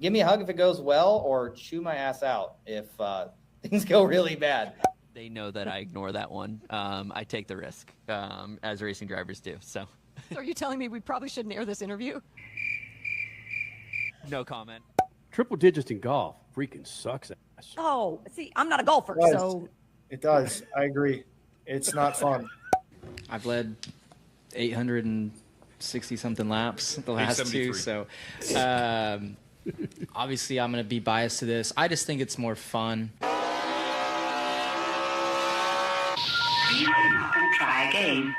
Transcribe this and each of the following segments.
Give me a hug if it goes well, or chew my ass out if things go really bad. They know that I ignore that one. I take the risk, as racing drivers do. So are you telling me we probably shouldn't air this interview? No comment. Triple digits in golf freaking sucks ass. Oh, see, I'm not a golfer, so. It does. I agree. It's not fun. I've led 860-something laps the last two, so obviously I'm going to be biased to this. I just think it's more fun. Please hang up and try again.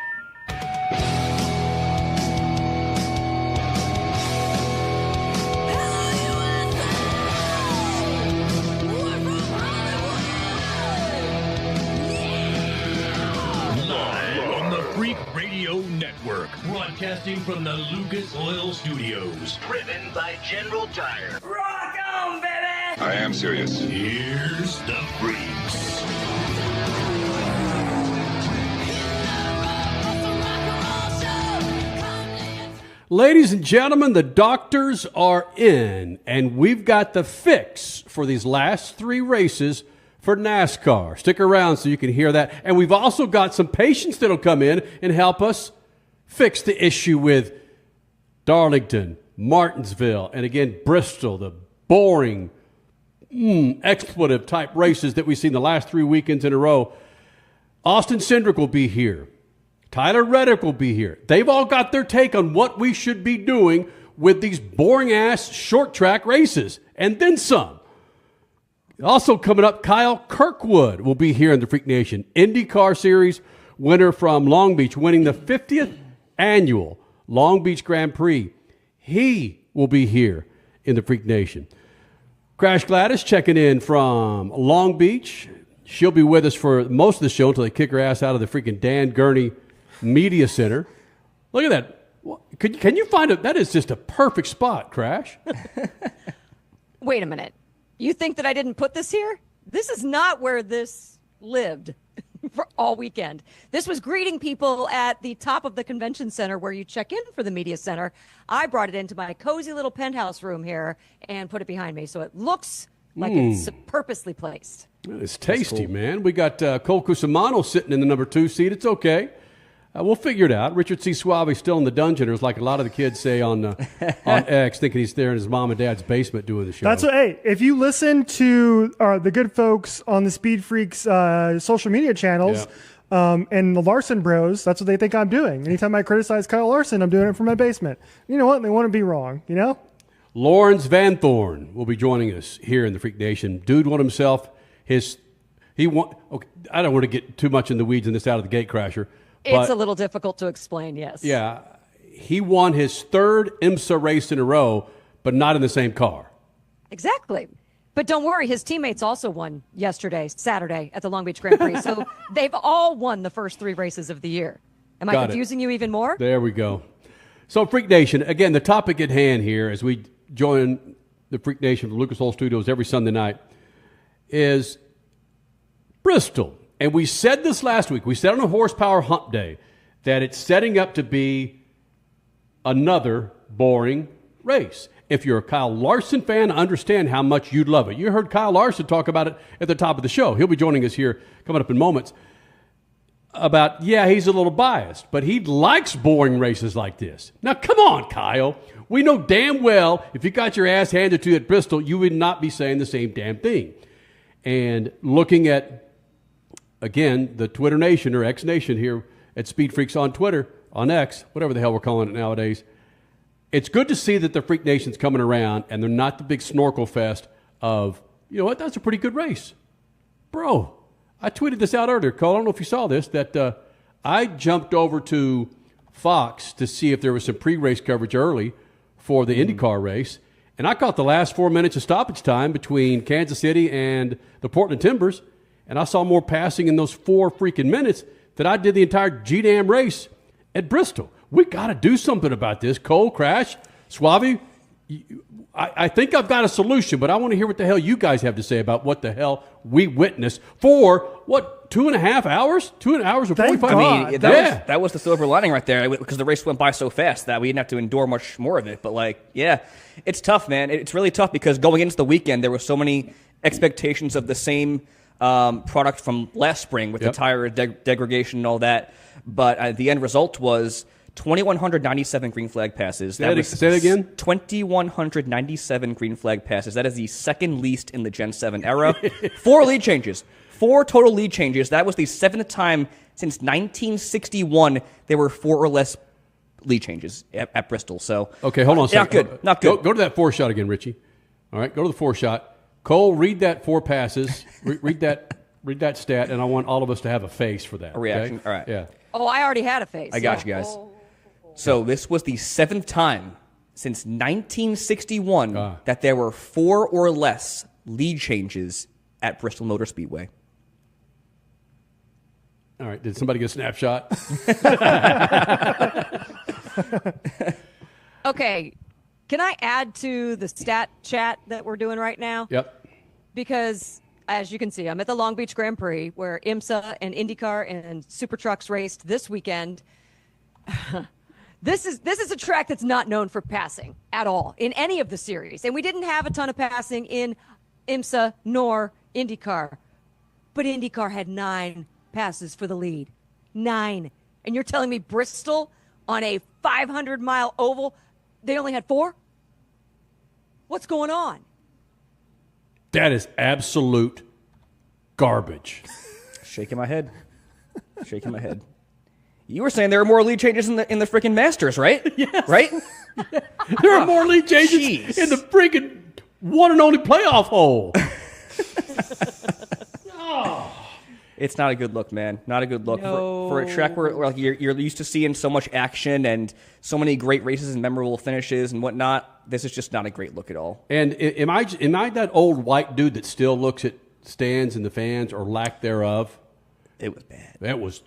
Network, broadcasting from the Lucas Oil Studios. Driven by General Tire. Rock on, baby! I am serious. Here's the Freaks. Ladies and gentlemen, the doctors are in, and we've got the fix for these last 3 races for NASCAR. Stick around so you can hear that. And we've also got some patients that'll come in and help us fix the issue with Darlington, Martinsville, and again, Bristol, the boring, expletive-type races that we've seen the last 3 weekends in a row. Austin Cindric will be here. Tyler Reddick will be here. They've all got their take on what we should be doing with these boring-ass short-track races, and then some. Also coming up, Kyle Kirkwood will be here in the Freak Nation. IndyCar Series winner from Long Beach, winning the 50th annual Long Beach Grand Prix. He will be here in the Freak Nation. Crash Gladys checking in from Long Beach. She'll be with us for most of the show until they kick her ass out of the freaking Dan Gurney Media Center. Look at that. Can you find it? That is just a perfect spot, Crash. Wait a minute. You think that I didn't put this here? This is not where this lived for all weekend. This was greeting people at the top of the convention center where you check in for the media center. I brought it into my cozy little penthouse room here and put it behind me, so it looks like it's purposely placed. It's tasty, cool. Man. We got Cole Cusimano sitting in the number 2 seat. It's okay. We'll figure it out. Richard C. Suave still in the dungeoners, like a lot of the kids say on X, thinking he's there in his mom and dad's basement doing the show. That's what. Hey, if you listen to the good folks on the Speed Freaks social media channels and the Larson Bros, that's what they think I'm doing. Anytime I criticize Kyle Larson, I'm doing it from my basement. You know what? They want to be wrong. You know. Laurens Vanthoor will be joining us here in the Freak Nation. Dude won himself his. Okay, I don't want to get too much in the weeds in this out of the gate crasher. It's a little difficult to explain, yes. Yeah. He won his 3rd IMSA race in a row, but not in the same car. Exactly. But don't worry, his teammates also won Saturday, at the Long Beach Grand Prix. So they've all won the first 3 races of the year. Am I confusing you even more? There we go. So Freak Nation, again, the topic at hand here as we join the Freak Nation from Lucas Oil Studios every Sunday night is Bristol. And we said this last week. We said on a horsepower hump day that it's setting up to be another boring race. If you're a Kyle Larson fan, I understand how much you'd love it. You heard Kyle Larson talk about it at the top of the show. He'll be joining us here coming up in moments about, he's a little biased, but he likes boring races like this. Now, come on, Kyle. We know damn well if you got your ass handed to you at Bristol, you would not be saying the same damn thing. And looking at, again, the Twitter Nation or X Nation here at Speed Freaks on Twitter, on X, whatever the hell we're calling it nowadays, it's good to see that the Freak Nation's coming around and they're not the big snorkel fest of, you know what, that's a pretty good race. Bro, I tweeted this out earlier, Cole. I don't know if you saw this, that I jumped over to Fox to see if there was some pre-race coverage early for the IndyCar race, and I caught the last 4 minutes of stoppage time between Kansas City and the Portland Timbers, and I saw more passing in those 4 freaking minutes than I did the entire G-damn race at Bristol. We got to do something about this. Cole, Crash, Suave, I think I've got a solution, but I want to hear what the hell you guys have to say about what the hell we witnessed for what 2.5 hours? 2 hours and Thank 45 God. minutes. That was the silver lining right there, because the race went by so fast that we didn't have to endure much more of it. But, like, yeah, it's tough, man. It's really tough because going into the weekend, there were so many expectations of the same product from last spring with the tire degradation and all that. But the end result was 2,197 green flag passes. Say that again? 2,197 green flag passes. That is the second least in the Gen 7 era. 4 lead changes. 4 total lead changes. That was the 7th time since 1961 there were 4 or less lead changes at Bristol. So okay, hold on a second. Not good. Go to that 4 shot again, Richie. All right, go to the 4 shot. Cole, read that 4 passes. read that stat, and I want all of us to have a face for that. A reaction. Okay? All right. Yeah. Oh, I already had a face. I got you guys. So this was the 7th time since 1961 that there were 4 or less lead changes at Bristol Motor Speedway. All right. Did somebody get a snapshot? Okay. Can I add to the stat chat that we're doing right now? Yep. Because, as you can see, I'm at the Long Beach Grand Prix where IMSA and IndyCar and Super Trucks raced this weekend. This is a track that's not known for passing at all in any of the series. And we didn't have a ton of passing in IMSA nor IndyCar. But IndyCar had 9 passes for the lead. 9. And you're telling me Bristol on a 500-mile oval, they only had 4? What's going on? That is absolute garbage. Shaking my head. Shaking my head. You were saying there were more lead changes in the freaking Masters, right? Yes. Right? There are more lead changes in the freaking one and only playoff hole. It's not a good look, man. Not a good look for a track where like you're used to seeing so much action and so many great races and memorable finishes and whatnot. This is just not a great look at all. And am I that old white dude that still looks at stands and the fans or lack thereof? It was bad. That was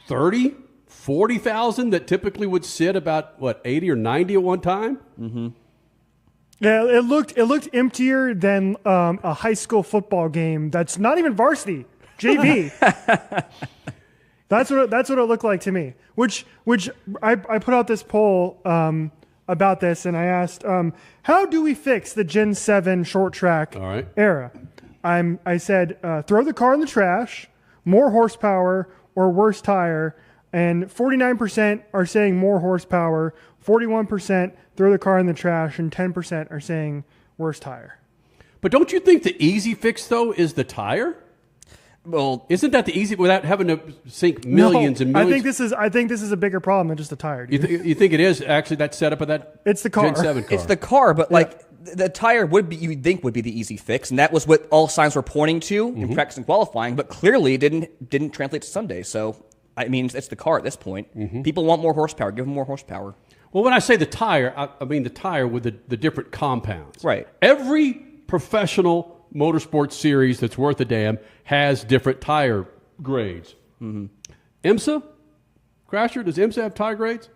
30, 40,000 that typically would sit about 80 or 90 at one time. Mm-hmm. Yeah, it looked emptier than a high school football game. That's not even varsity, JV. That's what it looked like to me. Which I put out this poll about this, and I asked, how do we fix the Gen 7 short track era? I said, throw the car in the trash, more horsepower, or worse tire. And 49% are saying more horsepower, 41% throw the car in the trash, and 10% are saying worse tire. But don't you think the easy fix, though, is the tire? Well, isn't that the easy without having to sink millions and millions? I think this is a bigger problem than just the tire. You think it is actually that setup of that? It's the car. Gen 7 car. It's the car, but the tire you'd think would be the easy fix, and that was what all signs were pointing to in practice and qualifying. But clearly, didn't translate to Sunday. So I mean, it's the car at this point. People want more horsepower. Give them more horsepower. Well, when I say the tire, I mean the tire with the different compounds. Right. Every professional motorsports series that's worth a damn has different tire grades. IMSA? Crasher, does IMSA have tire grades?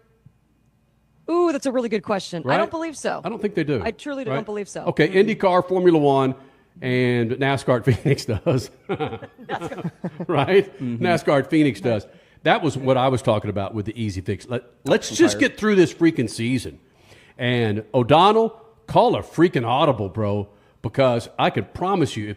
Ooh, that's a really good question. Right? I don't believe so. I don't think they do. I truly don't believe so. Okay, IndyCar, Formula One, and NASCAR at Phoenix does. Right? NASCAR at Phoenix does. That was what I was talking about with the easy fix. Let's just get through this freaking season. And O'Donnell, call a freaking audible, bro, because I can promise you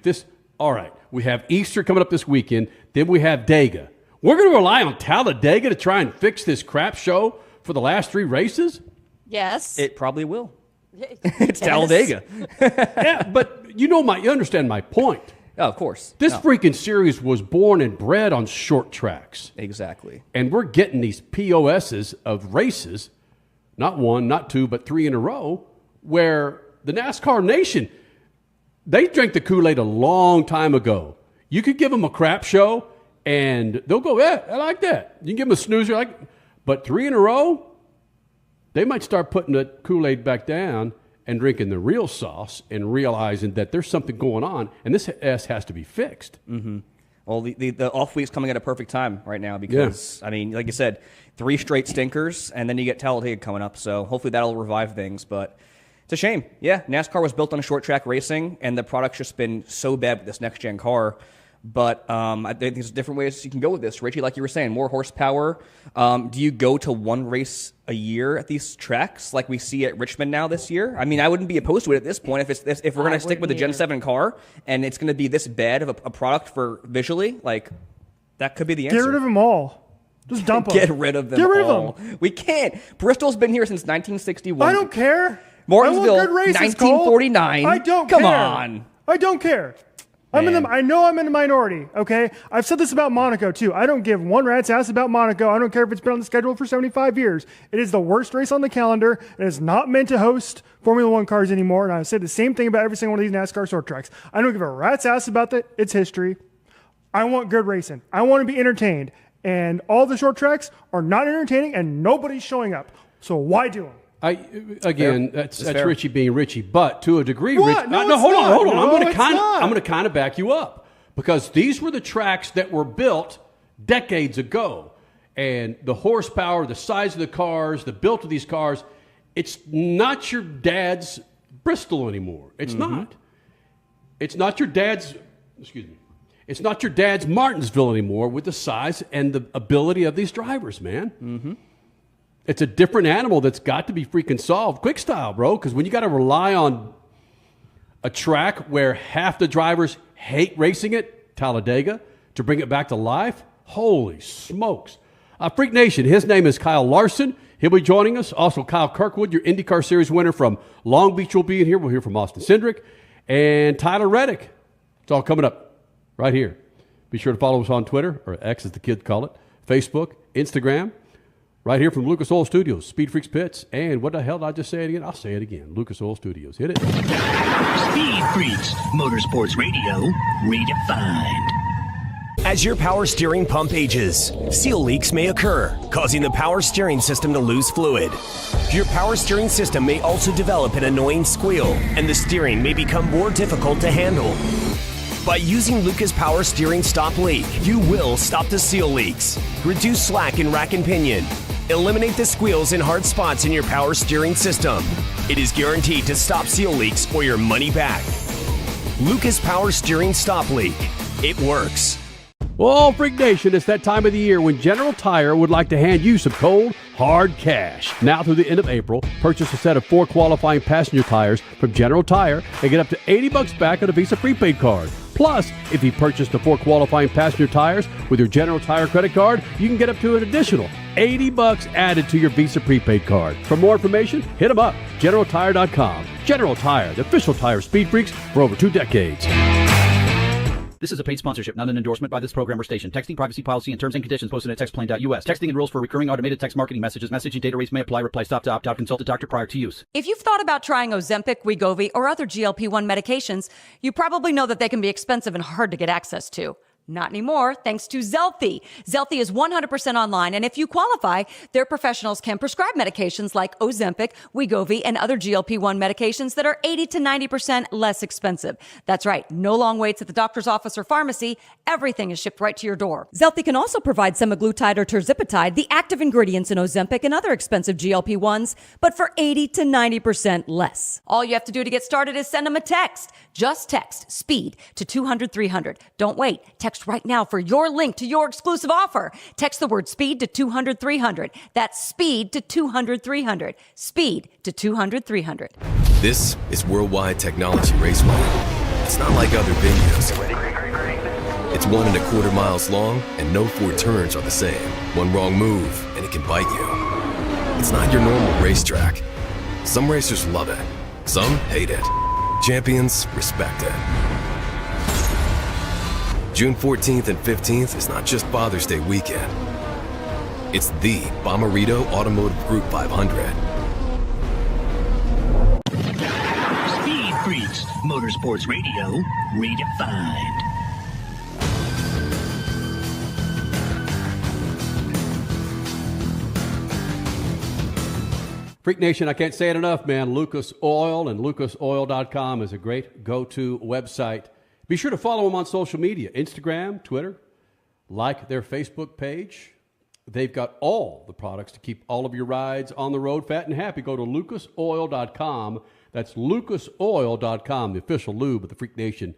all right, we have Easter coming up this weekend, then we have Dega. We're going to rely on Talladega to try and fix this crap show for the last 3 races? Yes. It probably will. It's Talladega. Yeah, but you understand my point. Oh, of course. This freaking series was born and bred on short tracks. Exactly. And we're getting these POSs of races, not 1, not 2, but 3 in a row, where the NASCAR Nation, they drank the Kool-Aid a long time ago. You could give them a crap show, and they'll go, yeah, I like that. You can give them a snoozer, but 3 in a row, they might start putting the Kool-Aid back down and drinking the real sauce and realizing that there's something going on, and this S has to be fixed. Well, the off week's coming at a perfect time right now because, I mean, like you said, 3 straight stinkers, and then you get Talladega coming up, so hopefully that'll revive things, but it's a shame. Yeah, NASCAR was built on short track racing, and the product's just been so bad with this next-gen car. But I think there's different ways you can go with this. Richie, like you were saying, more horsepower. Do you go to one race a year at these tracks like we see at Richmond now this year? I mean, I wouldn't be opposed to it at this point if we're going to stick with the Gen 7 car and it's going to be this bad of a product for visually. Like, that could be the answer. Get rid of them all. Just dump them. Get rid of them all. Get rid of them. We can't. Bristol's been here since 1961. I don't care. Martinsville, I want good races, 1949. Cole. I don't Come care. on. I don't care. I know I'm in the minority, okay? I've said this about Monaco, too. I don't give one rat's ass about Monaco. I don't care if it's been on the schedule for 75 years. It is the worst race on the calendar. It is not meant to host Formula One cars anymore, and I said the same thing about every single one of these NASCAR short tracks. I don't give a rat's ass about its history. I want good racing. I want to be entertained, and all the short tracks are not entertaining, and nobody's showing up. So why do them? That's Richie being Richie, but to a degree, what? Rich. No, hold on. No, I'm going to kind of back you up because these were the tracks that were built decades ago, and the horsepower, the size of the cars, the build of these cars, it's not your dad's Bristol anymore. It's not. It's not your dad's. Excuse me. It's not your dad's Martinsville anymore with the size and the ability of these drivers, man. Mm-hmm. It's a different animal that's got to be freaking solved. Quick style, bro, because when you got to rely on a track where half the drivers hate racing it, Talladega, to bring it back to life, holy smokes. Freak Nation, his name is Kyle Larson. He'll be joining us. Also, Kyle Kirkwood, your IndyCar Series winner from Long Beach, will be in here. We'll hear from Austin Cindric and Tyler Reddick. It's all coming up right here. Be sure to follow us on Twitter, or X as the kids call it, Facebook, Instagram. Right here from Lucas Oil Studios, SpeedFreaks Pits, and what the hell did I just say it again? I'll say it again. Lucas Oil Studios. Hit it. SpeedFreaks, Motorsports Radio, redefined. As your power steering pump ages, seal leaks may occur, causing the power steering system to lose fluid. Your power steering system may also develop an annoying squeal, and the steering may become more difficult to handle. By using Lucas Power Steering Stop Leak, you will stop the seal leaks, reduce slack in rack and pinion, eliminate the squeals and hard spots in your power steering system. It is guaranteed to stop seal leaks or your money back. Lucas Power Steering Stop Leak. It works. Well, Freak Nation, it's that time of the year when General Tire would like to hand you some cold, hard cash. Now through the end of April, purchase a set of 4 qualifying passenger tires from General Tire and get up to $80 back on a Visa prepaid card. Plus, if you purchase the 4 qualifying passenger tires with your General Tire credit card, you can get up to an additional $80 added to your Visa prepaid card. For more information, hit them up, GeneralTire.com. General Tire, the official tire of Speed Freaks for over 2 decades. This is a paid sponsorship, not an endorsement by this program or station. Texting privacy policy and terms and conditions posted at textplane.us. Texting and rules for recurring automated text marketing messages. Messaging data rates may apply. Reply stop to opt out. Consult a doctor prior to use. If you've thought about trying Ozempic, Wegovy, or other GLP-1 medications, you probably know that they can be expensive and hard to get access to. Not anymore, thanks to Zelfie. Zelfie is 100% online, and if you qualify, their professionals can prescribe medications like Ozempic, Wegovy, and other GLP-1 medications that are 80 to 90% less expensive. That's right, no long waits at the doctor's office or pharmacy. Everything is shipped right to your door. Zelfie can also provide semaglutide or tirzepatide, the active ingredients in Ozempic and other expensive GLP-1s, but for 80 to 90% less. All you have to do to get started is send them a text. Just text SPEED to 200-300. Don't wait. Text right now for your link to your exclusive offer. Text the word SPEED to 200-300. That's SPEED to 200-300. SPEED to 200-300. This is Worldwide Technology Raceway. It's not like other venues. It's 1.25 miles long, and no 4 turns are the same. One wrong move, and it can bite you. It's not your normal racetrack. Some racers love it. Some hate it. Champions respect it. June 14th and 15th is not just Father's Day weekend. It's the Bommarito Automotive Group 500. SpeedFreaks, Motorsports Radio, redefined. Freak Nation, I can't say it enough, man. Lucas Oil and lucasoil.com is a great go-to website. Be sure to follow them on social media, Instagram, Twitter. Like their Facebook page. They've got all the products to keep all of your rides on the road fat and happy. Go to lucasoil.com. That's lucasoil.com, the official lube of the Freak Nation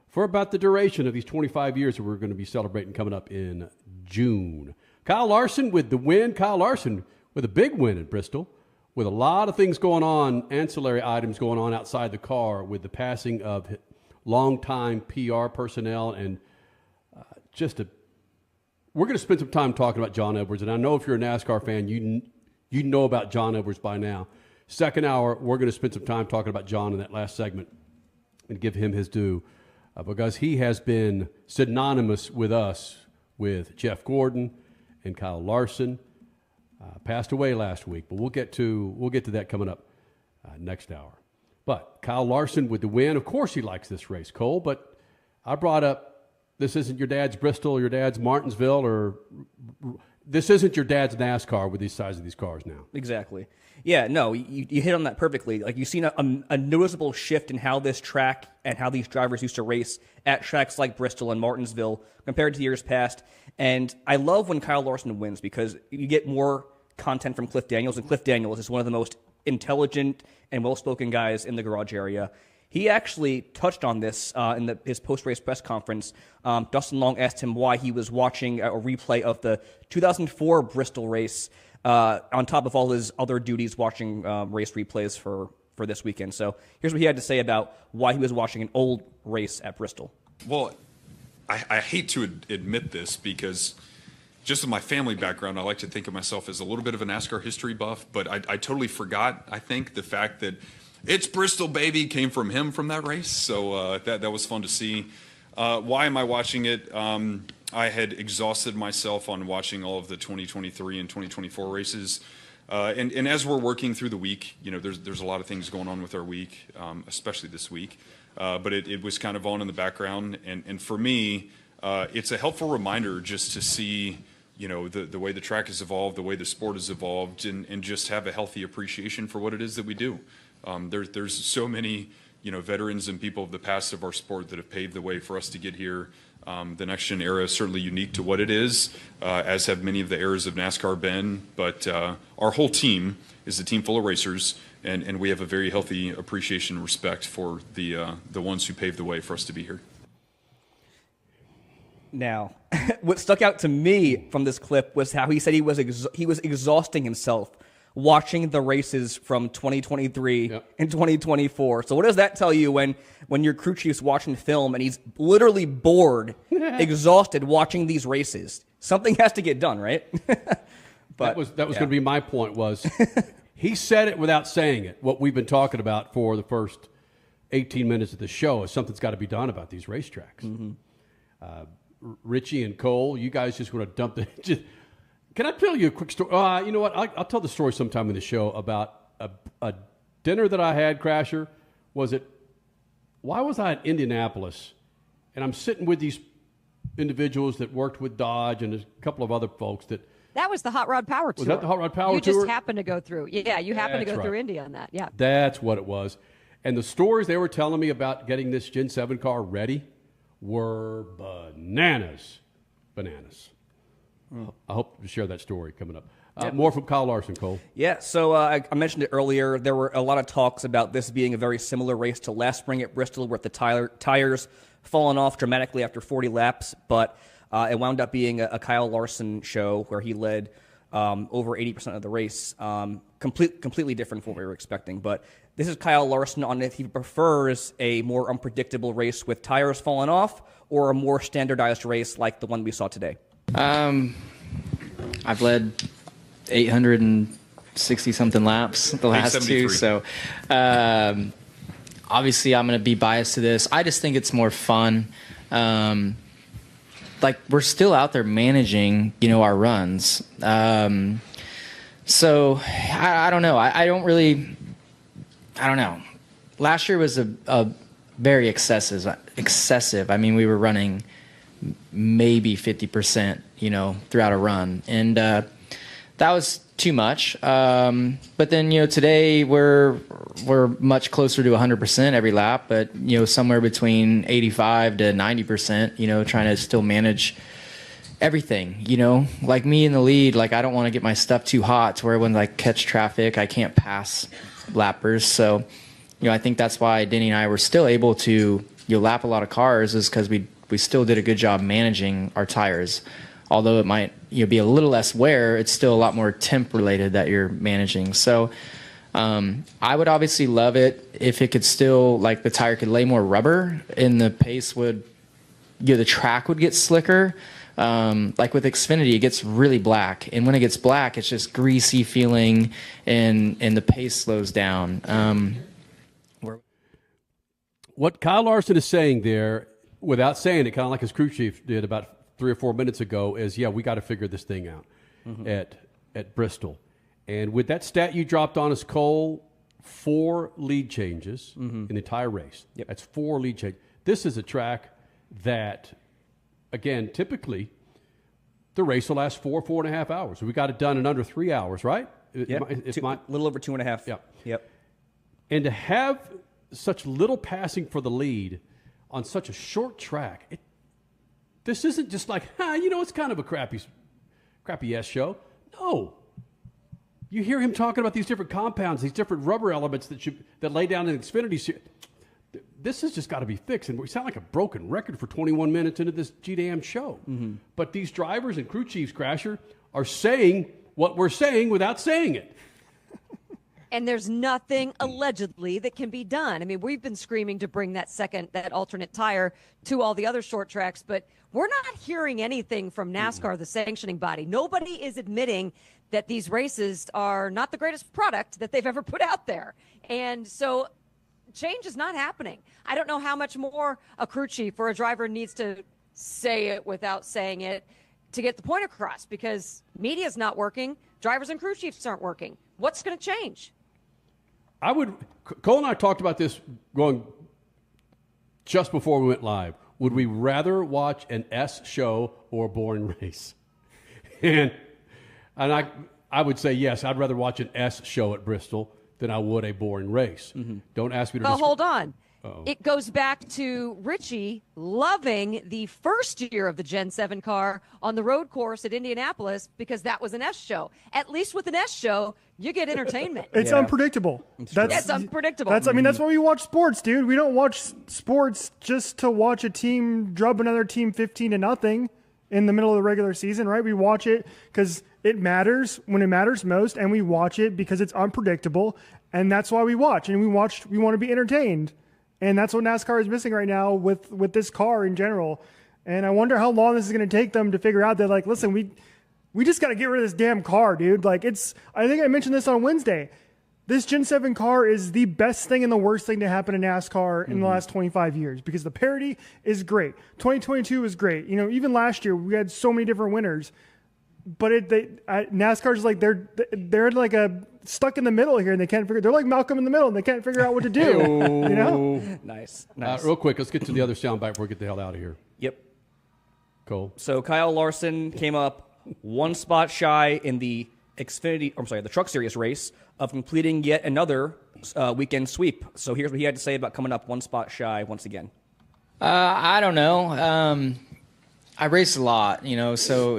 for about the duration of these 25 years that we're going to be celebrating coming up in June. Kyle Larson with the win. Kyle Larson with a big win at Bristol, with a lot of things going on, ancillary items going on outside the car, with the passing of longtime PR personnel, and we're going to spend some time talking about Jon Edwards. And I know if you're a NASCAR fan, you know about Jon Edwards by now. Second hour, we're going to spend some time talking about Jon in that last segment and give him his due, because he has been synonymous with us, with Jeff Gordon and Kyle Larson. Passed away last week, but we'll get to that coming up next hour. But Kyle Larson with the win. Of course he likes this race, Cole, but I brought up, this isn't your dad's Bristol or your dad's Martinsville, or this isn't your dad's NASCAR with these size of these cars now. Exactly. Yeah, no, you hit on that perfectly. Like, you've seen a noticeable shift in how this track and how these drivers used to race at tracks like Bristol and Martinsville compared to years past. And I love when Kyle Larson wins, because you get more content from Cliff Daniels, and Cliff Daniels is one of the most intelligent and well-spoken guys in the garage area. He actually touched on this in his post-race press conference. Dustin Long asked him why he was watching a replay of the 2004 Bristol race on top of all his other duties, watching race replays for this weekend. So here's what he had to say about why he was watching an old race at Bristol. Well, I hate to admit this, because just in my family background, I like to think of myself as a little bit of a NASCAR history buff, but I totally forgot, I think, the fact that "It's Bristol, baby" came from him from that race. So that was fun to see. Why am I watching it? I had exhausted myself on watching all of the 2023 and 2024 races. And as we're working through the week, there's a lot of things going on with our week, especially this week. But it was kind of on in the background. And for me, it's a helpful reminder just to see, the way the track has evolved, the way the sport has evolved, and just have a healthy appreciation for what it is that we do. There's so many, veterans and people of the past of our sport that have paved the way for us to get here. The next gen era is certainly unique to what it is, as have many of the eras of NASCAR been. But our whole team is a team full of racers, and we have a very healthy appreciation and respect for the ones who paved the way for us to be here. Now, what stuck out to me from this clip was how he said he was exhausting himself watching the races from 2023 and 2024. So what does that tell you when your crew chief's watching film and he's literally bored, exhausted watching these races? Something has to get done, right? But that was going to be my point. Was he said it without saying it? What we've been talking about for the first 18 minutes of the show is something's got to be done about these racetracks. Mm-hmm. Richie and Cole, you guys just want to dump it. Can I tell you a quick story? You know what? I'll tell the story sometime in the show about a dinner that I had, Crasher. Why was I in Indianapolis? And I'm sitting with these individuals that worked with Dodge and a couple of other folks That was the Hot Rod Power Tour. Was that the Hot Rod Power Tour? You just happened to go through. Yeah, you happened to go through Indy on that. Yeah. That's what it was. And the stories they were telling me about getting this Gen 7 car ready were bananas. I hope to share that story coming up. More from Kyle Larson, Cole. Yeah, so I mentioned it earlier. There were a lot of talks about this being a very similar race to last spring at Bristol, with the tires falling off dramatically after 40 laps. But it wound up being a Kyle Larson show where he led over 80% of the race. Completely different from what we were expecting. But this is Kyle Larson on if he prefers a more unpredictable race with tires falling off or a more standardized race like the one we saw today. I've led 860 something laps the last two, so obviously I'm going to be biased to this. I just think it's more fun. Like, we're still out there managing, our runs. So I don't know. I don't know. Last year was a very excessive. I mean, we were running maybe 50%, throughout a run. And that was too much. But then, today we're much closer to 100% every lap, but, somewhere between 85 to 90%, trying to still manage everything, like me in the lead. Like, I don't want to get my stuff too hot to where when I catch traffic, I can't pass lappers. So, I think that's why Denny and I were still able to you lap a lot of cars is because we still did a good job managing our tires. Although it might be a little less wear, it's still a lot more temp related that you're managing. So I would obviously love it if it could still, like, the tire could lay more rubber and the pace would, the track would get slicker. Like with Xfinity, it gets really black, and when it gets black, it's just greasy feeling, and the pace slows down. What Kyle Larson is saying there, without saying it, kind of like his crew chief did about 3 or 4 minutes ago, is, we got to figure this thing out at Bristol. And with that stat you dropped on us, Cole, 4 lead changes in the entire race. Yep. That's 4 lead changes. This is a track that, again, typically the race will last 4.5 hours. We got it done in under 3 hours, right? Yeah, a little over 2.5. Yep. And to have such little passing for the lead on such a short track, this isn't just like, it's kind of a crappy S show. No. You hear him talking about these different compounds, these different rubber elements that lay down in Xfinity. This has just got to be fixed. And we sound like a broken record for 21 minutes into this GDM show. But these drivers and crew chiefs, Crasher, are saying what we're saying without saying it. And there's nothing allegedly that can be done. I mean, we've been screaming to bring that alternate tire to all the other short tracks, but we're not hearing anything from NASCAR, the sanctioning body. Nobody is admitting that these races are not the greatest product that they've ever put out there. And so change is not happening. I don't know how much more a crew chief or a driver needs to say it without saying it to get the point across, because media's not working. Drivers and crew chiefs aren't working. What's going to change? Cole and I talked about this going just before we went live. Would we rather watch an S show or a boring race? And I would say yes. I'd rather watch an S show at Bristol than I would a boring race. Don't ask me to. Hold on. It goes back to Richie loving the first year of the Gen 7 car on the road course at Indianapolis because that was an S show. At least with an S show, you get entertainment. It's unpredictable. It's unpredictable. That's why we watch sports, dude. We don't watch sports just to watch a team drub another team 15-0 in the middle of the regular season, right? We watch it because it matters when it matters most, and we watch it because it's unpredictable, and that's why we watch. And we want to be entertained. And that's what NASCAR is missing right now with this car in general. And I wonder how long this is going to take them to figure out that, like, listen, we just got to get rid of this damn car, dude. Like, I think I mentioned this on Wednesday. This Gen 7 car is the best thing and the worst thing to happen in NASCAR in the last 25 years, because the parity is great. 2022 is great. Even last year we had so many different winners. But NASCAR's like they're like stuck in the middle here, and they can't figure. They're like Malcolm in the middle, and they can't figure out what to do. Nice. Real quick, let's get to the other soundbite before we get the hell out of here. Yep. Cole. So Kyle Larson came up 1 spot shy in the the Truck Series race of completing yet another weekend sweep. So here's what he had to say about coming up 1 spot shy once again. I don't know. I race a lot, so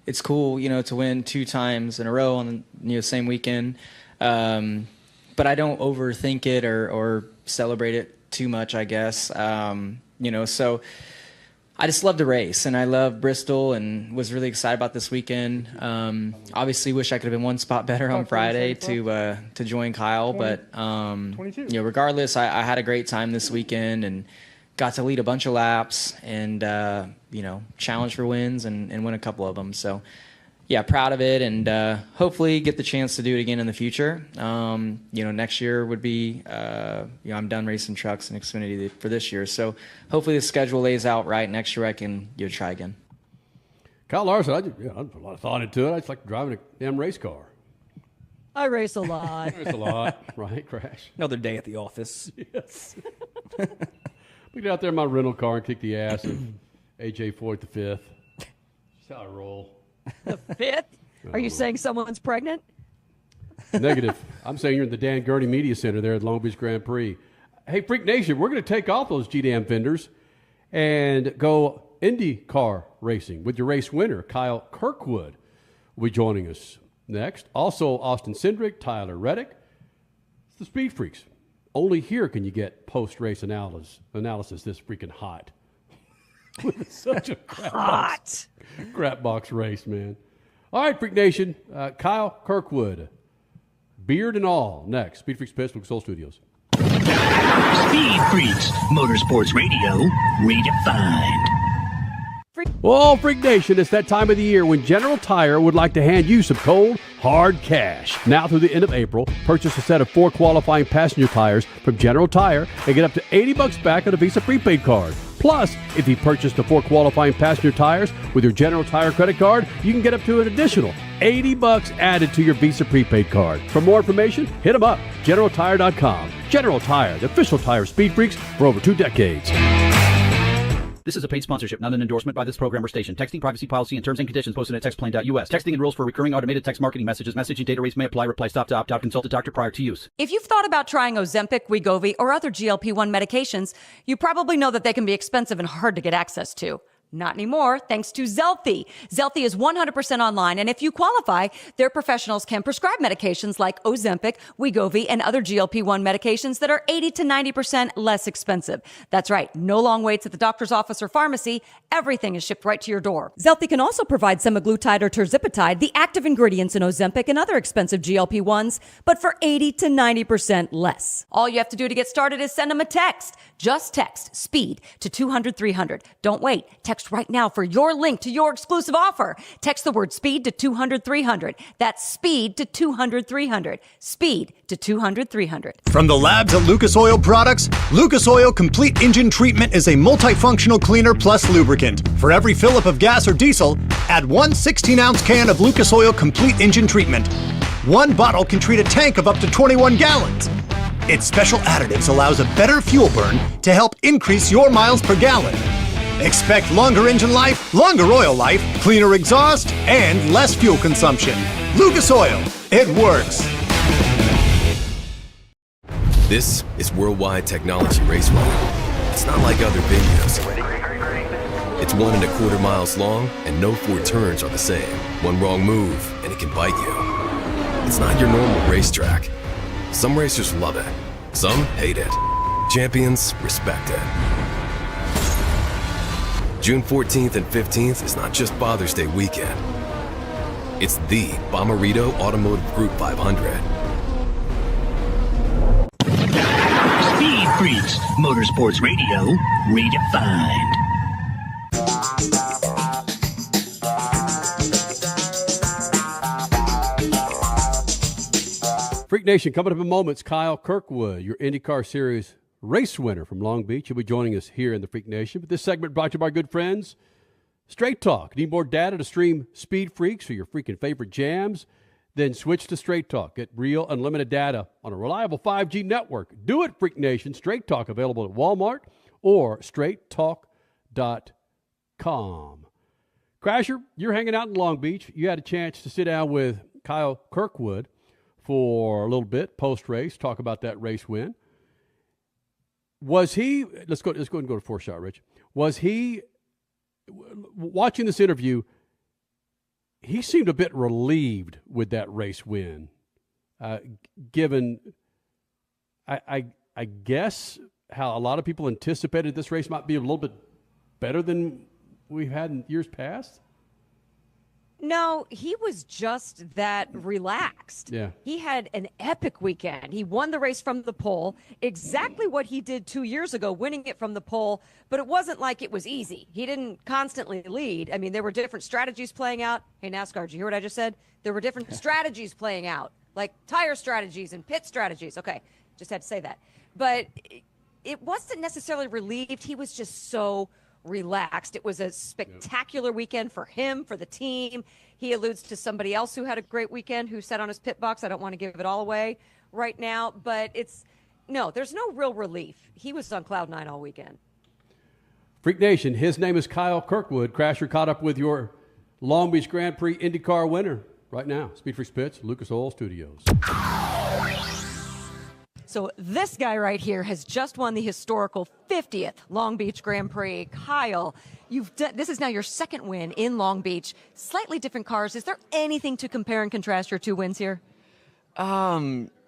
it's cool, to win 2 times in a row on the same weekend. But I don't overthink it or celebrate it too much, I guess. So I just love to race, and I love Bristol and was really excited about this weekend. Obviously wish I could have been 1 spot better on Friday to join Kyle, 22. Regardless, I had a great time this weekend and got to lead a bunch of laps and, challenge for wins and win a couple of them. So, yeah, proud of it, and hopefully get the chance to do it again in the future. Next year would be, I'm done racing trucks and Xfinity for this year. So hopefully the schedule lays out right. Next year I can try again. Kyle Larson, I put a lot of thought into it. I just like driving a damn race car. I race a lot. I race a lot, right, Crash? Another day at the office. Yes. We get out there in my rental car and kick the ass of A.J. Foyt the fifth. That's how I roll. The fifth? Are you saying someone's pregnant? Negative. I'm saying you're in the Dan Gurney Media Center there at Long Beach Grand Prix. Hey, Freak Nation, we're going to take off those GDM vendors and go IndyCar racing with your race winner, Kyle Kirkwood, will be joining us next. Also, Austin Cindric, Tyler Reddick. It's the Speed Freaks only here can you get post-race analysis this freaking hot. It's such a crap box race, man. All right, Freak Nation. Kyle Kirkwood, beard and all. Next, Speed Freaks Pits, Lucas Oil Studios. Speed Freaks, Motorsports Radio, redefined. Well, Freak Nation, it's that time of the year when General Tire would like to hand you some cold, hard cash. Now through the end of April, purchase a set of 4 qualifying passenger tires from General Tire and get up to $80 back on a Visa prepaid card. Plus, if you purchase the 4 qualifying passenger tires with your General Tire credit card, you can get up to an additional $80 added to your Visa prepaid card. For more information, hit them up, GeneralTire.com. General Tire, the official tire of Speed Freaks for over 2 decades. This is a paid sponsorship, not an endorsement by this program or station. Texting privacy policy and terms and conditions posted at textplane.us. Texting and rules for recurring automated text marketing messages. Messaging data rates may apply. Reply stop to opt out. Consult a doctor prior to use. If you've thought about trying Ozempic, Wegovy, or other GLP-1 medications, you probably know that they can be expensive and hard to get access to. Not anymore, thanks to Zelfie. Zelfie is 100% online, and if you qualify, their professionals can prescribe medications like Ozempic, Wegovy, and other GLP-1 medications that are 80 to 90% less expensive. That's right, no long waits at the doctor's office or pharmacy. Everything is shipped right to your door. Zelfie can also provide semaglutide or tirzepatide, the active ingredients in Ozempic and other expensive GLP-1s, but for 80 to 90% less. All you have to do to get started is send them a text. Just text SPEED to 200-300. Don't wait. Text right now for your link to your exclusive offer. Text the word SPEED to 200-300. That's SPEED to 200-300. SPEED to 200-300. From the labs at Lucas Oil Products, Lucas Oil Complete Engine Treatment is a multifunctional cleaner plus lubricant. For every fill-up of gas or diesel, add 1 16-ounce can of Lucas Oil Complete Engine Treatment. 1 bottle can treat a tank of up to 21 gallons. Its special additives allows a better fuel burn to help increase your miles per gallon. Expect longer engine life, longer oil life, cleaner exhaust, and less fuel consumption. Lucas Oil, it works. This is Worldwide Technology Raceway. It's not like other venues. It's 1.25 miles long, and no 4 turns are the same. One wrong move, and it can bite you. It's not your normal racetrack. Some racers love it. Some hate it. Champions respect it. June 14th and 15th is not just Father's Day weekend. It's the Bommarito Automotive Group 500. Speed Freaks, Motorsports Radio, redefined. Freak Nation, coming up in moments, Kyle Kirkwood, your IndyCar Series race winner from Long Beach. He'll be joining us here in the Freak Nation. But this segment brought to you by our good friends, Straight Talk. Need more data to stream Speed Freaks or your freaking favorite jams? Then switch to Straight Talk. Get real unlimited data on a reliable 5G network. Do it, Freak Nation. Straight Talk available at Walmart or straighttalk.com. Crasher, you're hanging out in Long Beach. You had a chance to sit down with Kyle Kirkwood for a little bit post-race, talk about that race win. Was he, let's go ahead and go to 4-shot, Rich. Was he, watching this interview, he seemed a bit relieved with that race win, given, I guess, how a lot of people anticipated this race might be a little bit better than we've had in years past? No, he was just that relaxed. Yeah. He had an epic weekend. He won the race from the pole, exactly what he did 2 years ago, winning it from the pole, but it wasn't like it was easy. He didn't constantly lead. I mean, there were different strategies playing out. Hey, NASCAR, did you hear what I just said? There were different strategies playing out, like tire strategies and pit strategies. Okay, just had to say that. But it wasn't necessarily relieved. He was just so relaxed. It was a spectacular weekend for him, for the team. He alludes to somebody else who had a great weekend who sat on his pit box. I don't want to give it all away right now, but there's no real relief. He was on cloud 9 all weekend. Freak Nation, his name is Kyle Kirkwood. Crasher caught up with your Long Beach Grand Prix IndyCar winner right now. Speed Freaks Pits, Lucas Oil Studios. So this guy right here has just won the historical 50th Long Beach Grand Prix. Kyle, this is now your second win in Long Beach. Slightly different cars. Is there anything to compare and contrast your 2 wins here?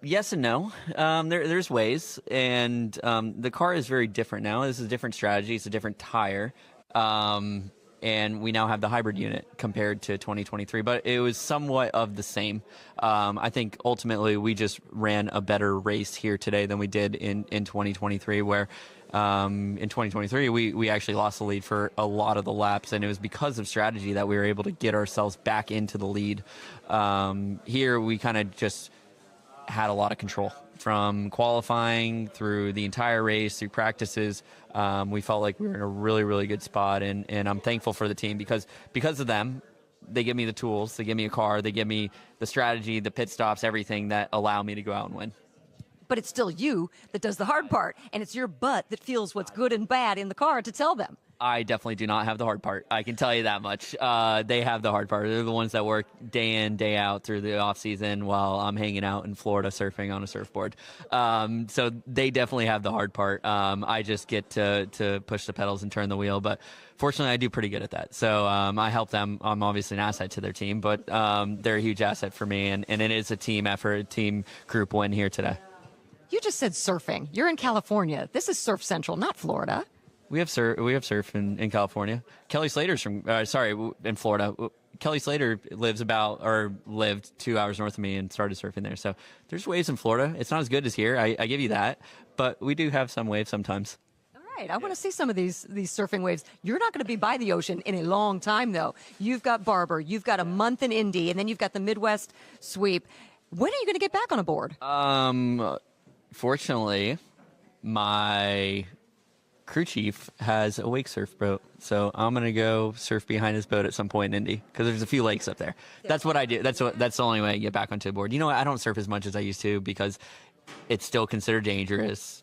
Yes and no. There's ways, and the car is very different now. This is a different strategy. It's a different tire, and we now have the hybrid unit compared to 2023. But it was somewhat of the same. I think ultimately we just ran a better race here today than we did in 2023, where in 2023 we actually lost the lead for a lot of the laps, and it was because of strategy that we were able to get ourselves back into the lead. Here we kind of just had a lot of control from qualifying through the entire race, through practices. We felt like we were in a really, really good spot, and I'm thankful for the team because of them. They give me the tools, they give me a car, they give me the strategy, the pit stops, everything that allow me to go out and win. But it's still you that does the hard part, and it's your butt that feels what's good and bad in the car to tell them. I definitely do not have the hard part. I can tell you that much. They have the hard part. They're the ones that work day in, day out through the off season while I'm hanging out in Florida surfing on a surfboard. So they definitely have the hard part. I just get to push the pedals and turn the wheel. But fortunately, I do pretty good at that. So I help them. I'm obviously an asset to their team, but they're a huge asset for me. And it is a team effort, a team group win here today. You just said surfing. You're in California. This is Surf Central, not Florida. We have surf in California. Kelly Slater's from in Florida. Kelly Slater lived 2 hours north of me and started surfing there. So there's waves in Florida. It's not as good as here. I give you that, but we do have some waves sometimes. All right, I want to see some of these surfing waves. You're not going to be by the ocean in a long time, though. You've got Barber, you've got a month in Indy, and then you've got the Midwest sweep. When are you going to get back on a board? Fortunately, my crew chief has a wake surf boat, so I'm gonna go surf behind his boat at some point in Indy because there's a few lakes up there. That's what I do. That's the only way I get back onto the board. You know what? I don't surf as much as I used to because it's still considered dangerous.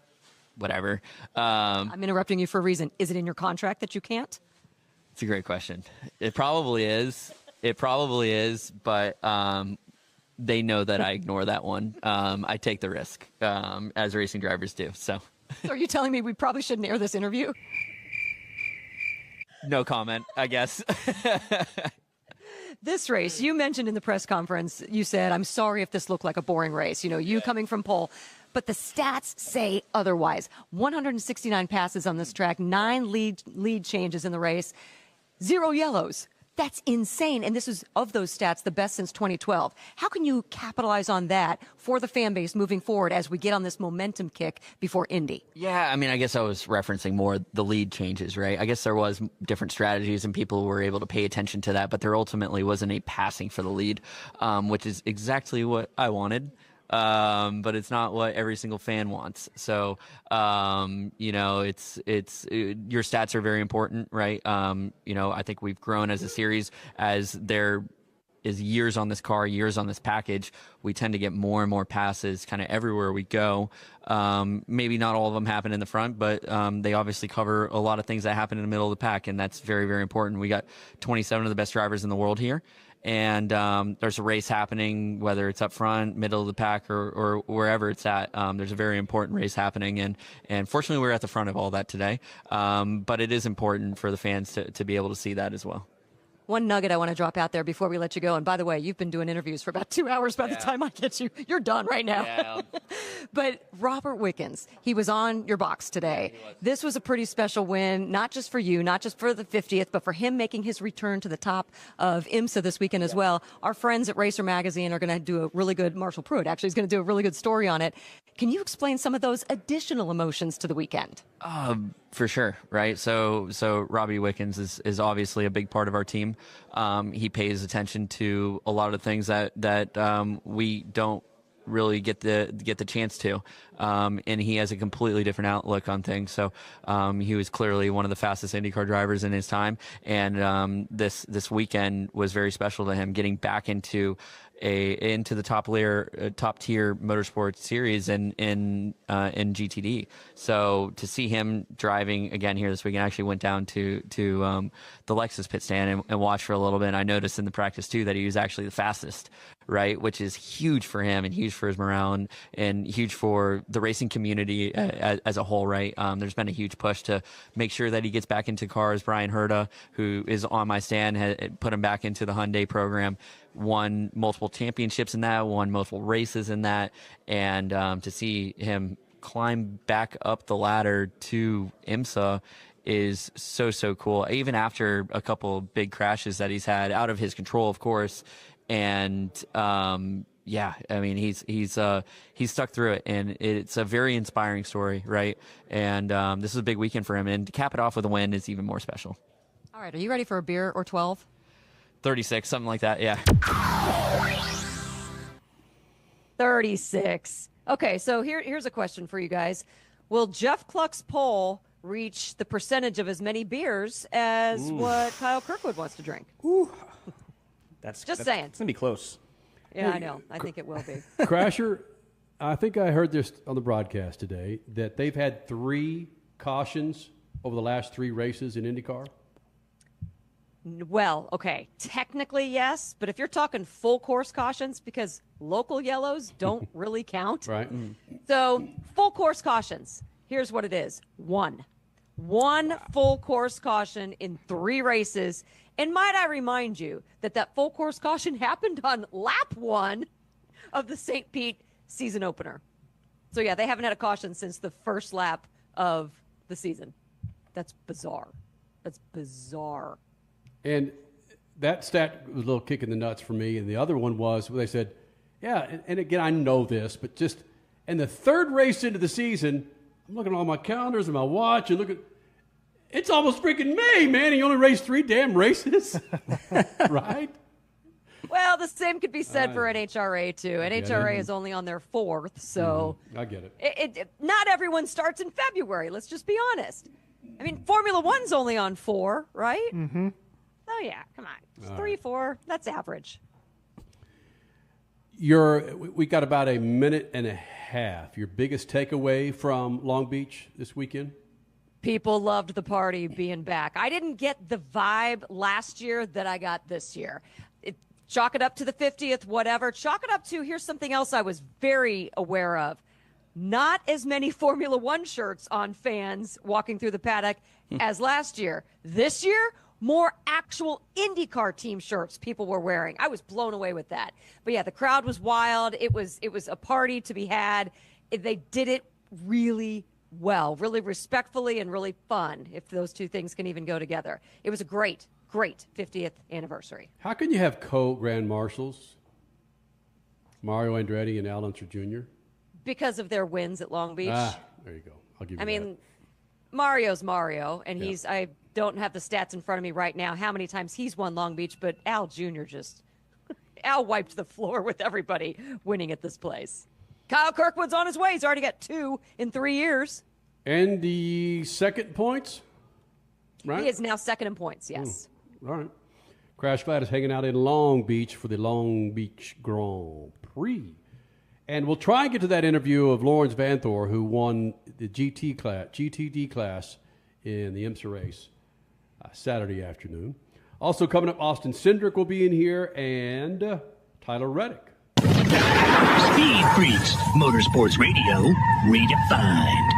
Whatever. I'm interrupting you for a reason. Is it in your contract that you can't? It's a great question. It probably is. But they know that I ignore that one. I take the risk, as racing drivers do. So are you telling me we probably shouldn't air this interview? No comment, I guess. This race, you mentioned in the press conference, you said, I'm sorry if this looked like a boring race. You know, you coming from pole. But the stats say otherwise. 169 passes on this track, 9 lead changes in the race, 0 yellows. That's insane. And this is, of those stats, the best since 2012. How can you capitalize on that for the fan base moving forward as we get on this momentum kick before Indy? Yeah, I mean, I guess I was referencing more the lead changes, right? I guess there was different strategies and people were able to pay attention to that, but there ultimately wasn't a passing for the lead, which is exactly what I wanted. But it's not what every single fan wants. So, you know, your stats are very important, right? You know, I think we've grown as a series as there is years on this car, years on this package. We tend to get more and more passes kind of everywhere we go. Maybe not all of them happen in the front, but they obviously cover a lot of things that happen in the middle of the pack. And that's very, very important. We got 27 of the best drivers in the world here. And there's a race happening, whether it's up front, middle of the pack, or wherever it's at. There's a very important race happening, and fortunately, we're at the front of all that today. But it is important for the fans to be able to see that as well. One nugget I want to drop out there before we let you go. And by the way, you've been doing interviews for about 2 hours by the time I get you. You're done right now. Yeah. But Robert Wickens, he was on your box today. This was a pretty special win, not just for you, not just for the 50th, but for him making his return to the top of IMSA this weekend as well. Our friends at Racer Magazine are going to do a really good, Marshall Pruitt actually is going to do a really good story on it. Can you explain some of those additional emotions to the weekend? For sure, right? So Robbie Wickens is obviously a big part of our team. He pays attention to a lot of things that we don't really get the chance to, and he has a completely different outlook on things. So he was clearly one of the fastest IndyCar drivers in his time, and this weekend was very special to him, getting back into the top tier motorsport series in GTD. So to see him driving again here this weekend, I actually went down to the Lexus pit stand and watched for a little bit. And I noticed in the practice too that he was actually the fastest, right? Which is huge for him and huge for his morale and huge for the racing community as a whole, right? There's been a huge push to make sure that he gets back into cars. Brian Herta, who is on my stand, had put him back into the Hyundai program, won multiple championships in that, won multiple races in that, and to see him climb back up the ladder to IMSA is so cool. Even after a couple big crashes that he's had out of his control, of course, and yeah, I mean he's stuck through it, and it's a very inspiring story, right? And this is a big weekend for him, and to cap it off with a win is even more special. All right, are you ready for a beer or 12? 36, something like that, yeah. 36. Okay, so here's a question for you guys. Will Jeff Cluck's poll reach the percentage of as many beers as what Kyle Kirkwood wants to drink? That's saying. It's going to be close. Yeah, I know. I think it will be. Crasher, I think I heard this on the broadcast today, that they've had 3 cautions over the last 3 races in IndyCar. Well, okay, technically yes, but if you're talking full course cautions, because local yellows don't really count. Right. So full course cautions, here's what it is. One full course caution in 3 races. And might I remind you that full course caution happened on lap 1 of the St. Pete season opener. So yeah, they haven't had a caution since the first lap of the season. That's bizarre. That's bizarre. And that stat was a little kick in the nuts for me. And the other one was where they said, yeah, and again, I know this, but just in the 3rd race into the season, I'm looking at all my calendars and my watch and looking, it's almost freaking May, man. And you only raced 3 damn races, right? Well, the same could be said for NHRA, too. NHRA is only on their 4th, so... I get it. It. Not everyone starts in February, let's just be honest. I mean, Formula One's only on 4, right? Mm-hmm. Oh, yeah, come on. It's 3, 4, that's average. We got about a minute and a half. Your biggest takeaway from Long Beach this weekend? People loved the party being back. I didn't get the vibe last year that I got this year. Chalk it up to the 50th, whatever. Chalk it up to, here's something else I was very aware of. Not as many Formula One shirts on fans walking through the paddock as last year. This year, more actual IndyCar team shirts people were wearing. I was blown away with that. But yeah, the crowd was wild. It was a party to be had. They did it really well, really respectfully and really fun, if those two things can even go together. It was a great 50th anniversary. How can you have co-grand marshals, Mario Andretti and Al Unser Jr.? Because of their wins at Long Beach. There you go. I'll give you that. I mean, Mario's Mario, and I don't have the stats in front of me right now how many times he's won Long Beach, but Al Jr. Al wiped the floor with everybody winning at this place. Kyle Kirkwood's on his way. He's already got 2 in 3 years. And the second points, right? He is now second in points, yes. All right. Crash Glad is hanging out in Long Beach for the Long Beach Grand Prix. And we'll try and get to that interview of Laurens Vanthoor, who won the GTD class in the IMSA race Saturday afternoon. Also coming up, Austin Cindric will be in here, and Tyler Reddick. Speed Freaks, Motorsports Radio, redefined.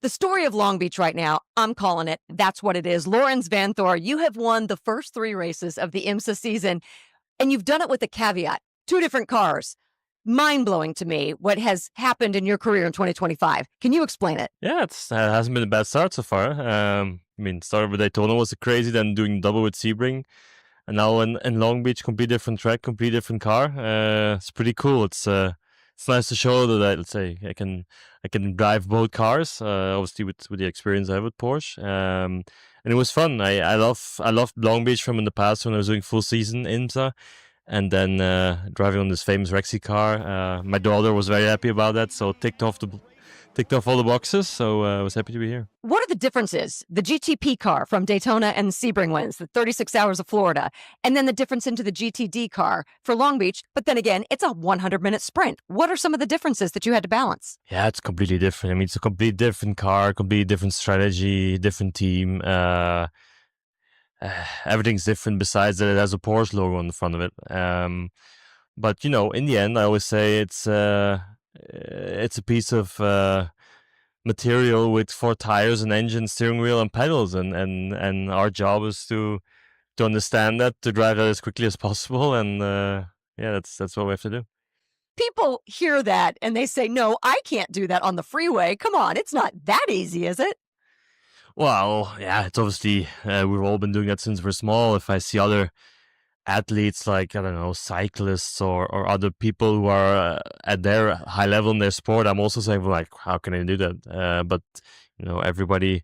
The story of Long Beach right now, I'm calling it. That's what it is. Laurens Vanthoor, you have won the first 3 races of the IMSA season, and you've done it with a caveat. 2 different cars. Mind-blowing to me what has happened in your career in 2025. Can you explain it? Yeah, it hasn't been a bad start so far. Started with Daytona was crazy, then doing double with Sebring. And now in Long Beach, complete different track, complete different car. It's pretty cool. It's nice to show that let's say I can drive both cars. Obviously with the experience I have with Porsche. And it was fun. I loved Long Beach from in the past when I was doing full season IMSA, and then driving on this famous Rexy car. My daughter was very happy about that, so ticked off all the boxes, so I was happy to be here. What are the differences? The GTP car from Daytona and Sebring wins, the 36 hours of Florida, and then the difference into the GTD car for Long Beach, but then again, it's a 100-minute sprint. What are some of the differences that you had to balance? Yeah, it's completely different. I mean, it's a completely different car, completely different strategy, different team. everything's different besides that it has a Porsche logo on the front of it. But in the end, I always say it's a piece of material with 4 tires, an engine, steering wheel, and pedals, and our job is to understand that, to drive that as quickly as possible, and that's what we have to do. People hear that and they say, no, I can't do that on the freeway. Come on, it's not that easy, is it? Well, yeah, it's obviously, we've all been doing that since we're small. If I see other athletes, like, I don't know, cyclists or other people who are at their high level in their sport, I'm also saying, like, how can I do that? But, everybody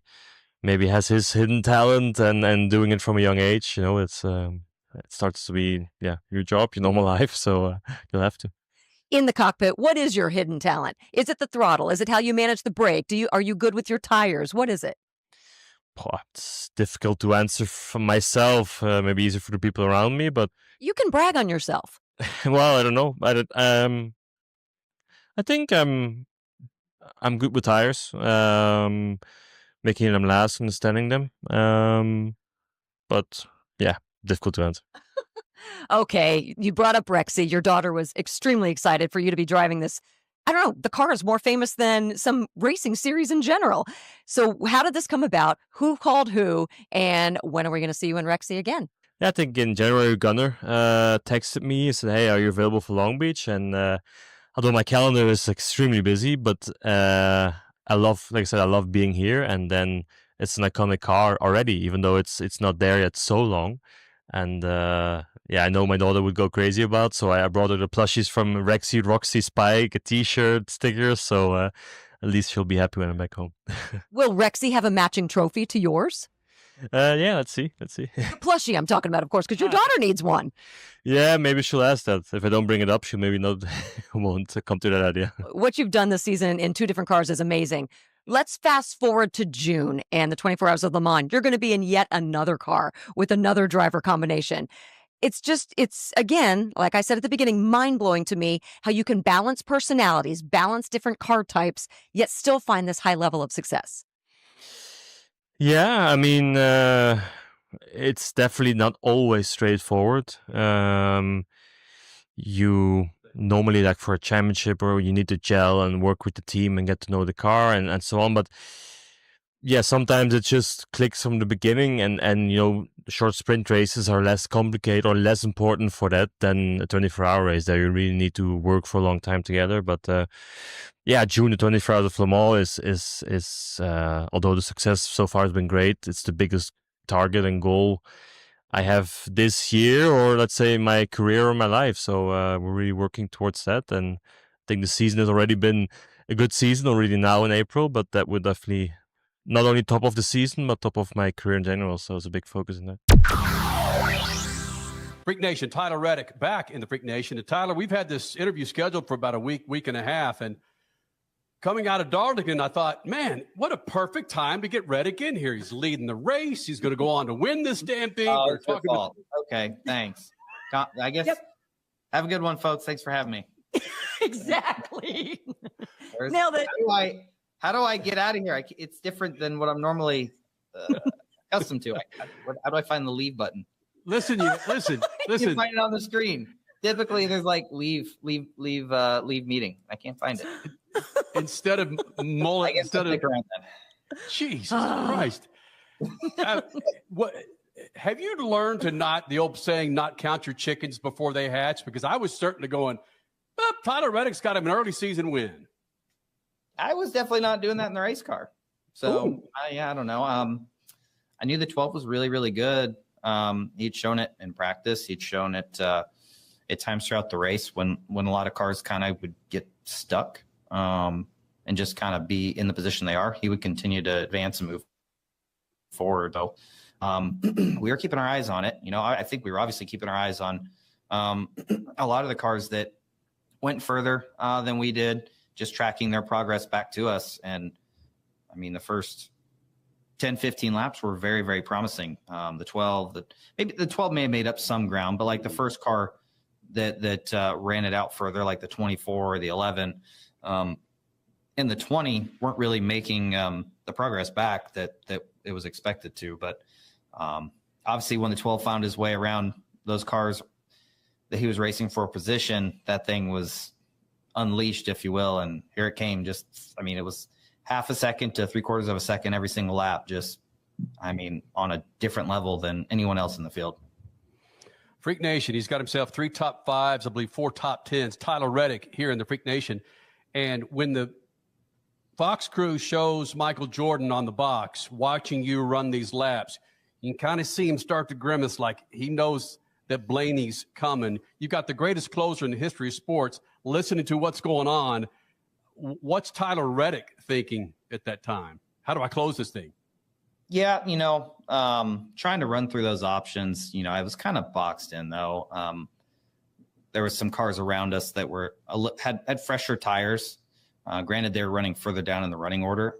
maybe has his hidden talent and doing it from a young age. It's it starts to be, your job, your normal life. So you'll have to. In the cockpit, what is your hidden talent? Is it the throttle? Is it how you manage the brake? Are you good with your tires? What is it? It's difficult to answer for myself. Maybe easier for the people around me, but you can brag on yourself. Well, I don't know. I think I'm good with tires. Making them last, understanding them. But yeah, difficult to answer. Okay, you brought up Rexy. Your daughter was extremely excited for you to be driving this. I don't know, the car is more famous than some racing series in general. So how did this come about? Who called who? And when are we going to see you in Rexy again? Yeah, I think in January, Gunnar texted me and said, hey, are you available for Long Beach? And although my calendar is extremely busy, but I love being here. And then it's an iconic car already, even though it's not there yet so long. And I know my daughter would go crazy about, so I brought her the plushies from Rexy, Roxy, Spike, a t-shirt, stickers, so at least she'll be happy when I'm back home. Will Rexy have a matching trophy to yours? Yeah, let's see. Plushie I'm talking about, of course, because your daughter needs one. Yeah, maybe she'll ask that. If I don't bring it up, she maybe won't come to that idea. What you've done this season in 2 different cars is amazing. Let's fast forward to June and the 24 Hours of Le Mans. You're going to be in yet another car with another driver combination. It's again, like I said at the beginning, mind-blowing to me how you can balance personalities, balance different car types, yet still find this high level of success. Yeah, I mean, it's definitely not always straightforward. You normally, like for a championship, or you need to gel and work with the team and get to know the car and so on. But yeah, sometimes it just clicks from the beginning, and short sprint races are less complicated or less important for that than a 24-hour race that you really need to work for a long time together. But June, the 24 Hours of Le Mans is although the success so far has been great, it's the biggest target and goal I have this year, or let's say my career or my life. So we're really working towards that, and I think the season has already been a good season already now in April, but that would definitely not only top of the season, but top of my career in general. So it's a big focus in that. Freak Nation, Tyler Reddick back in the Freak Nation. And Tyler, we've had this interview scheduled for about a week and a half. And coming out of Darlington, I thought, man, what a perfect time to get Reddick in here. He's leading the race. He's going to go on to win this damn thing. Oh, it's your fault. Okay, thanks. I guess. Yep. Have a good one, folks. Thanks for having me. Exactly. Nailed it. How do I get out of here? It's different than what I'm normally accustomed to. How do I find the leave button? Listen. You find it on the screen. Typically, there's like leave meeting. I can't find it. Instead of mullet, instead of Jesus Christ. What have you learned to the old saying, not count your chickens before they hatch? Because I was certainly going, Tyler Reddick's got him an early season win. I was definitely not doing that in the race car. So, I don't know. I knew the 12 was really, really good. He'd shown it in practice. He'd shown it at times throughout the race when a lot of cars kind of would get stuck and just kind of be in the position they are. He would continue to advance and move forward, though. We were keeping our eyes on it. I think we were obviously keeping our eyes on a lot of the cars that went further than we did, just tracking their progress back to us. And I mean, the first 10, 15 laps were very, very promising. The 12 may have made up some ground, but like the first car that ran it out further, like the 24 or the 11, and the 20 weren't really making the progress back that it was expected to. But obviously when the 12 found his way around those cars that he was racing for position, that thing was unleashed, if you will. And here it came. It was half a second to 3/4 of a second every single lap. On a different level than anyone else in the field. Freak Nation, he's got himself 3 top 5s, I believe 4 top 10s. Tyler Reddick here in the Freak Nation. And when the Fox crew shows Michael Jordan on the box, watching you run these laps, you can kind of see him start to grimace like he knows that Blaney's coming. You've got the greatest closer in the history of sports listening to what's going on. What's Tyler Reddick thinking at that time? How do I close this thing? Yeah, trying to run through those options. I was kind of boxed in, though. There were some cars around us that had fresher tires. Granted, they were running further down in the running order.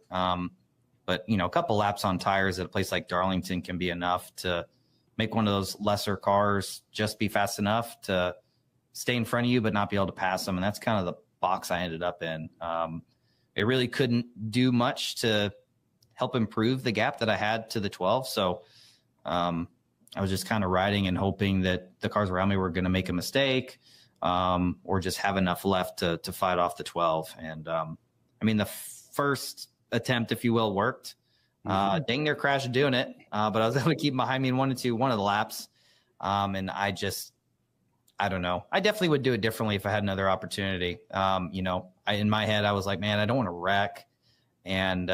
But, a couple laps on tires at a place like Darlington can be enough to make one of those lesser cars just be fast enough to stay in front of you but not be able to pass them. And that's kind of the box I ended up in. It really couldn't do much to help improve the gap that I had to the 12. So I was just kind of riding and hoping that the cars around me were going to make a mistake or just have enough left to fight off the 12. And the first attempt, if you will, worked. Dang near crashed doing it, but I was able to keep behind me in 1 and 2 one of the laps. And I don't know. I definitely would do it differently if I had another opportunity. In my head, I was like, man, I don't want to wreck and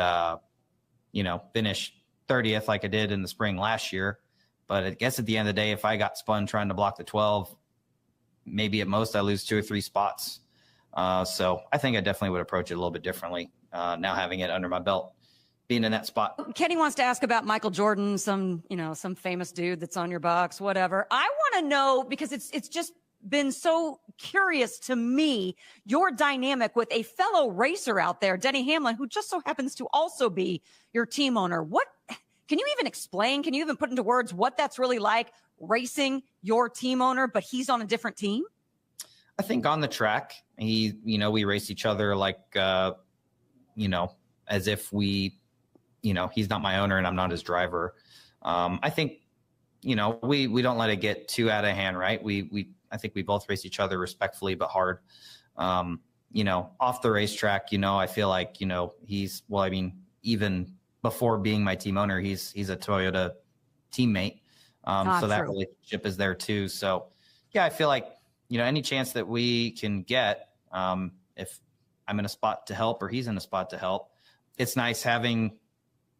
finish 30th like I did in the spring last year. But I guess at the end of the day, if I got spun trying to block the 12, maybe at most I lose 2 or 3 spots. So I think I definitely would approach it a little bit differently now having it under my belt, being in that spot. Kenny wants to ask about Michael Jordan, some famous dude that's on your box, whatever. I want to know, because it's just been so curious to me, your dynamic with a fellow racer out there, Denny Hamlin, who just so happens to also be your team owner. What can you even explain? Can you even put into words what that's really like, racing your team owner, but he's on a different team? I think on the track, we race each other like, as if we, he's not my owner and I'm not his driver. I think, we don't let it get too out of hand, right? I think we both race each other respectfully, but hard. Off the racetrack, I feel like, even before being my team owner, he's a Toyota teammate. So that relationship is there too. So yeah, I feel like, any chance that we can get, if I'm in a spot to help or he's in a spot to help, it's nice having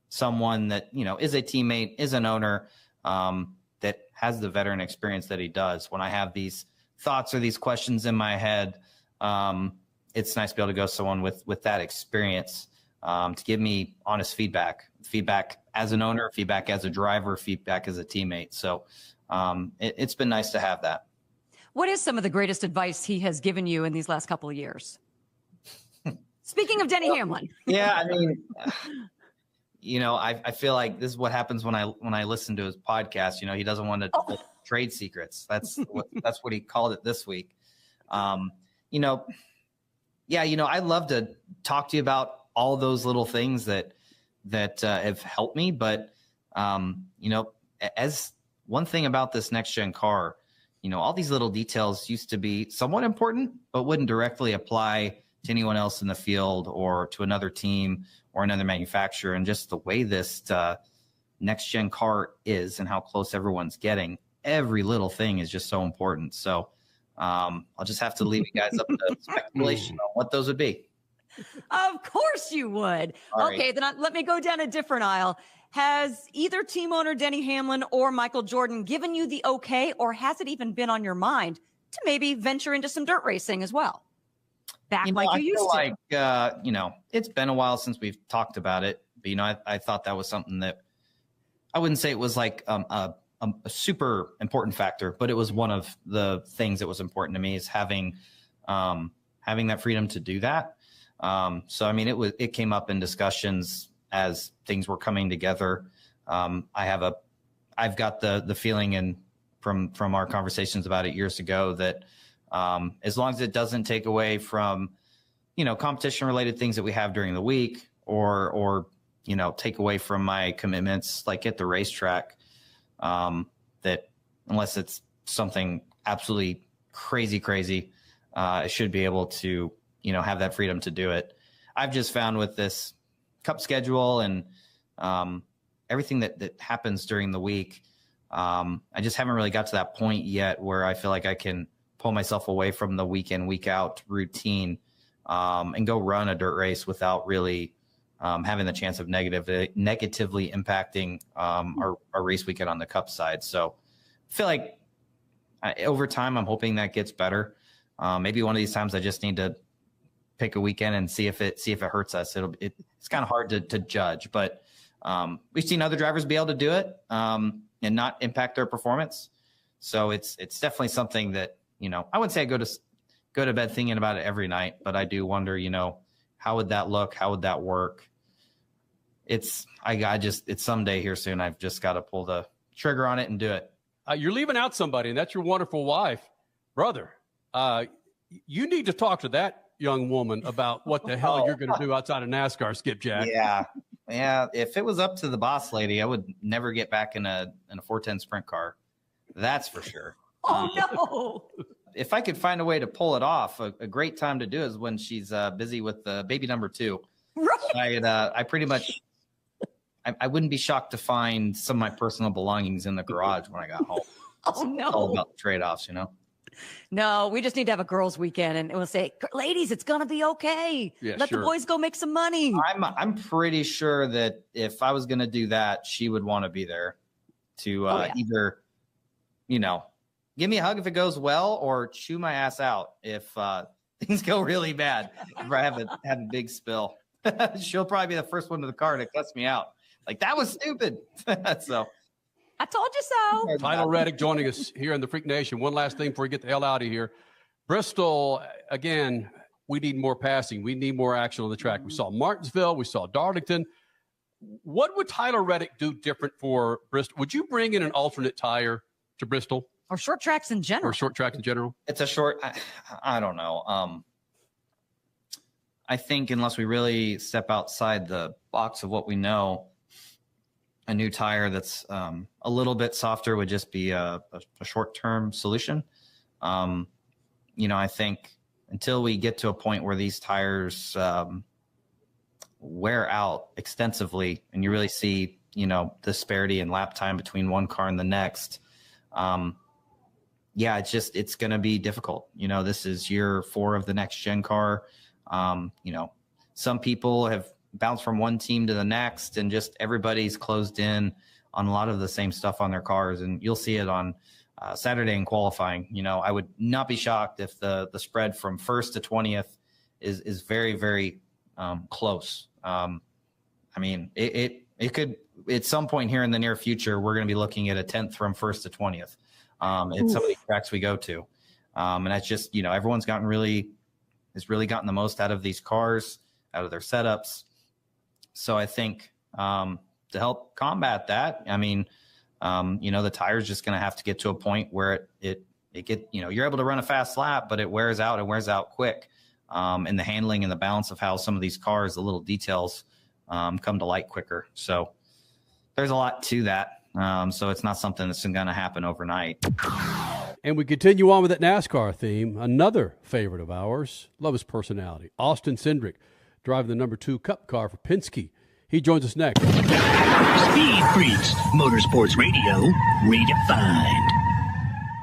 someone that, is a teammate, is an owner, that has the veteran experience that he does. When I have these thoughts or these questions in my head, it's nice to be able to go to someone with that experience, to give me honest feedback as an owner, feedback as a driver, feedback as a teammate. So it's been nice to have that. What is some of the greatest advice he has given you in these last couple of years? Speaking of Denny Hamlin. Yeah, I feel like this is what happens when I listen to his podcast. He doesn't want to trade secrets. That's what he called it this week. I'd love to talk to you about all those little things that have helped me. But, as one thing about this next gen car, all these little details used to be somewhat important, but wouldn't directly apply to anyone else in the field or to another team or another manufacturer. And just the way this next gen car is and how close everyone's getting, every little thing is just so important. So I'll just have to leave you guys up to speculation on what those would be. Of course you would. Sorry. Okay, then let me go down a different aisle. Has either team owner Denny Hamlin or Michael Jordan given you the okay, or has it even been on your mind to maybe venture into some dirt racing as well? Like you used to. It's been a while since we've talked about it, but I thought that was something that I wouldn't say it was like a super important factor, but it was one of the things that was important to me, is having that freedom to do that. It came up in discussions as things were coming together. I've got the feeling, and from our conversations about it years ago, that as long as it doesn't take away from, competition related things that we have during the week or take away from my commitments, like at the racetrack, that unless it's something absolutely crazy, I should be able to, have that freedom to do it. I've just found with this Cup schedule and everything that happens during the week, I just haven't really got to that point yet where I feel like I can pull myself away from the week in, week out routine and go run a dirt race without really having the chance of negatively impacting our race weekend on the Cup side. So I feel like over time, I'm hoping that gets better. Maybe one of these times I just need to pick a weekend and see if it hurts us. It's kind of hard to judge, but we've seen other drivers be able to do it and not impact their performance. So it's definitely something that, I wouldn't say I go to bed thinking about it every night, but I do wonder, how would that look? How would that work? It's someday here soon. I've just got to pull the trigger on it and do it. You're leaving out somebody, and that's your wonderful wife, brother. You need to talk to that young woman about what the hell you're going to do outside of NASCAR, Skipjack. Yeah. If it was up to the boss lady, I would never get back in a 410 sprint car. That's for sure. Oh no! If I could find a way to pull it off, a great time to do is when she's busy with baby number 2. Right. I pretty much. I wouldn't be shocked to find some of my personal belongings in the garage when I got home. Oh no! It's all about the trade-offs, No, we just need to have a girls' weekend, and we'll say, "Ladies, it's gonna be okay. Let the boys go make some money." I'm pretty sure that if I was gonna do that, she would want to be there to either, give me a hug if it goes well, or chew my ass out if things go really bad. If I have a big spill, she'll probably be the first one to the car to cuss me out. Like, that was stupid. So. I told you so. Kyle Reddick joining us here in the Freak Nation. One last thing before we get the hell out of here. Bristol, again, we need more passing. We need more action on the track. We saw Martinsville. We saw Darlington. What would Tyler Reddick do different for Bristol? Would you bring in an alternate tire to Bristol? Or short tracks in general. It's a short, I don't know. I think unless we really step outside the box of what we know, a new tire that's a little bit softer would just be a short-term solution. I think until we get to a point where these tires wear out extensively and you really see, disparity in lap time between one car and the next, it's going to be difficult. This is year 4 of the next gen car. Some people have bounced from one team to the next, and just everybody's closed in on a lot of the same stuff on their cars. And you'll see it on Saturday in qualifying. I would not be shocked if the spread from 1st to 20th is very, very close. It could, at some point here in the near future, we're going to be looking at a 10th from 1st to 20th at some of these tracks we go to. And that's just, everyone's has really gotten the most out of these cars, out of their setups. So I think to help combat that, the tire's just going to have to get to a point where it you're able to run a fast lap, but it wears out quick. And the handling and the balance of how some of these cars, the little details come to light quicker. So there's a lot to that. So it's not something that's going to happen overnight. And we continue on with that NASCAR theme. Another favorite of ours, love his personality, Austin Cindric, driving the number 2 Cup car for Penske. He joins us next. Speed Freaks, Motorsports Radio, redefined.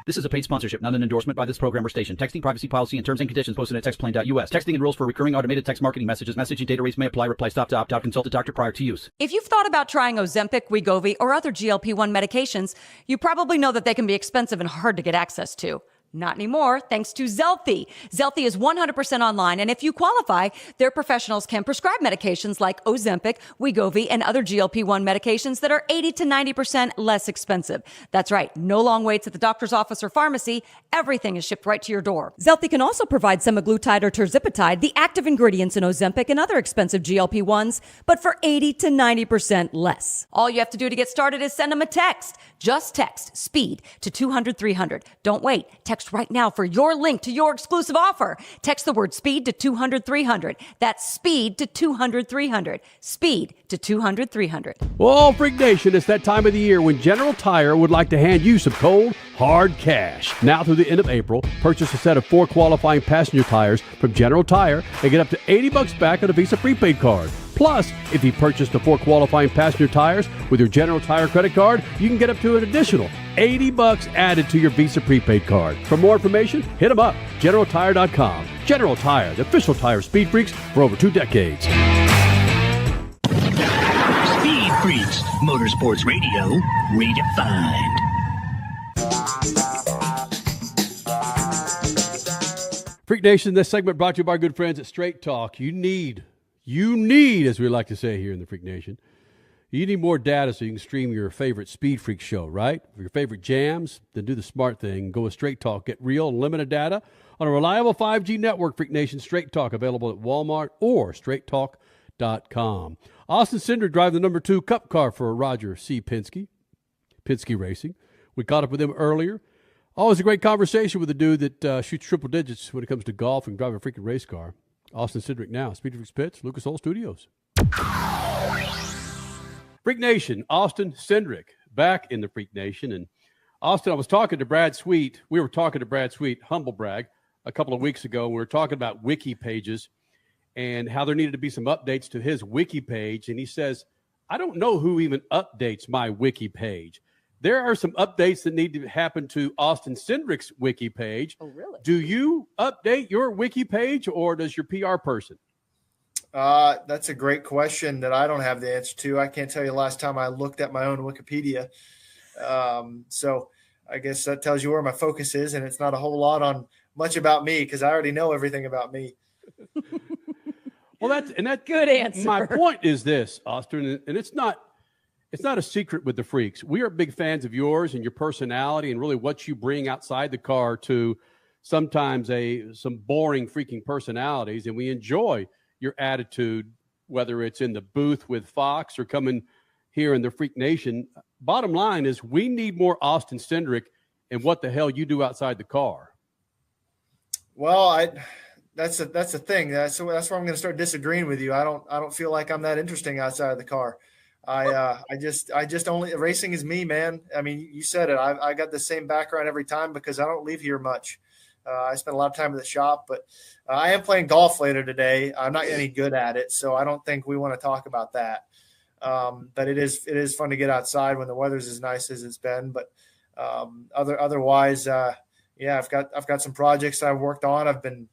This is a paid sponsorship, not an endorsement by this program or station. Texting privacy policy and terms and conditions posted at textplane.us. Texting and rules for recurring automated text marketing messages. Messaging data rates may apply. Reply stop to opt out. Consult a doctor prior to use. If you've thought about trying Ozempic, Wegovy, or other GLP-1 medications, you probably know that they can be expensive and hard to get access to. Not anymore, thanks to Zelfie. Zelfie is 100% online, and if you qualify, their professionals can prescribe medications like Ozempic, Wegovy, and other GLP-1 medications that are 80 to 90% less expensive. That's right, no long waits at the doctor's office or pharmacy. Everything is shipped right to your door. Zelfie can also provide semaglutide or tirzepatide, the active ingredients in Ozempic and other expensive GLP-1s, but for 80 to 90% less. All you have to do to get started is send them a text. Just text SPEED to 200-300. Don't wait. Text text right now for your link to your exclusive offer. Text the word SPEED to 200-300. That's SPEED to 200-300. SPEED to 200-300. Well, Freak Nation, it's that time of the year when General Tire would like to hand you some cold, hard cash. Now through the end of April, purchase a set of 4 qualifying passenger tires from General Tire and get up to $80 back on a Visa prepaid card. Plus, if you purchase the 4 qualifying passenger tires with your General Tire credit card, you can get up to an additional $80 added to your Visa prepaid card. For more information, hit them up, GeneralTire.com. General Tire, the official tire of Speed Freaks for over 2 decades. Speed Freaks, Motorsports Radio, redefined. Freak Nation, this segment brought to you by our good friends at Straight Talk. You need, as we like to say here in the Freak Nation, you need more data so you can stream your favorite Speed Freak show, right? For your favorite jams, then do the smart thing. Go with Straight Talk. Get real, unlimited data on a reliable 5G network, Freak Nation. Straight Talk, available at Walmart or straighttalk.com. Austin Cindric drive the number 2 Cup car for Roger C. Penske Racing. We caught up with him earlier. Always a great conversation with a dude that shoots triple digits when it comes to golf and driving a freaking race car. Austin Cindric now, Speed Freaks Pits, Lucas Oil Studios. Freak Nation, Austin Cindric, back in the Freak Nation. And Austin, I was talking to Brad Sweet. We were talking to Brad Sweet, humble brag, a couple of weeks ago. We were talking about wiki pages and how there needed to be some updates to his wiki page. And he says, I don't know who even updates my wiki page. There are some updates that need to happen to Austin Cindric's wiki page. Oh, really? Do you update your wiki page, or does your PR person? That's a great question that I don't have the answer to. I can't tell you the last time I looked at my own Wikipedia. So I guess that tells you where my focus is, and it's not a whole lot on much about me because I already know everything about me. Well, that's good answer. My point is this, Austin, and it's not a secret with the Freaks. We are big fans of yours and your personality and really what you bring outside the car to sometimes some boring freaking personalities, and we enjoy your attitude, whether it's in the booth with Fox or coming here in the Freak Nation. Bottom line is we need more Austin Cindric and what the hell you do outside the car. Well, that's the thing. That's where I'm going to start disagreeing with you. I don't feel like I'm that interesting outside of the car. I just only racing is me, man. I mean, you said it. I got the same background every time because I don't leave here much. I spend a lot of time at the shop, but I am playing golf later today. I'm not any good at it, so I don't think we want to talk about that. But it is fun to get outside when the weather's as nice as it's been. But otherwise, yeah, I've got some projects I've worked on. I've been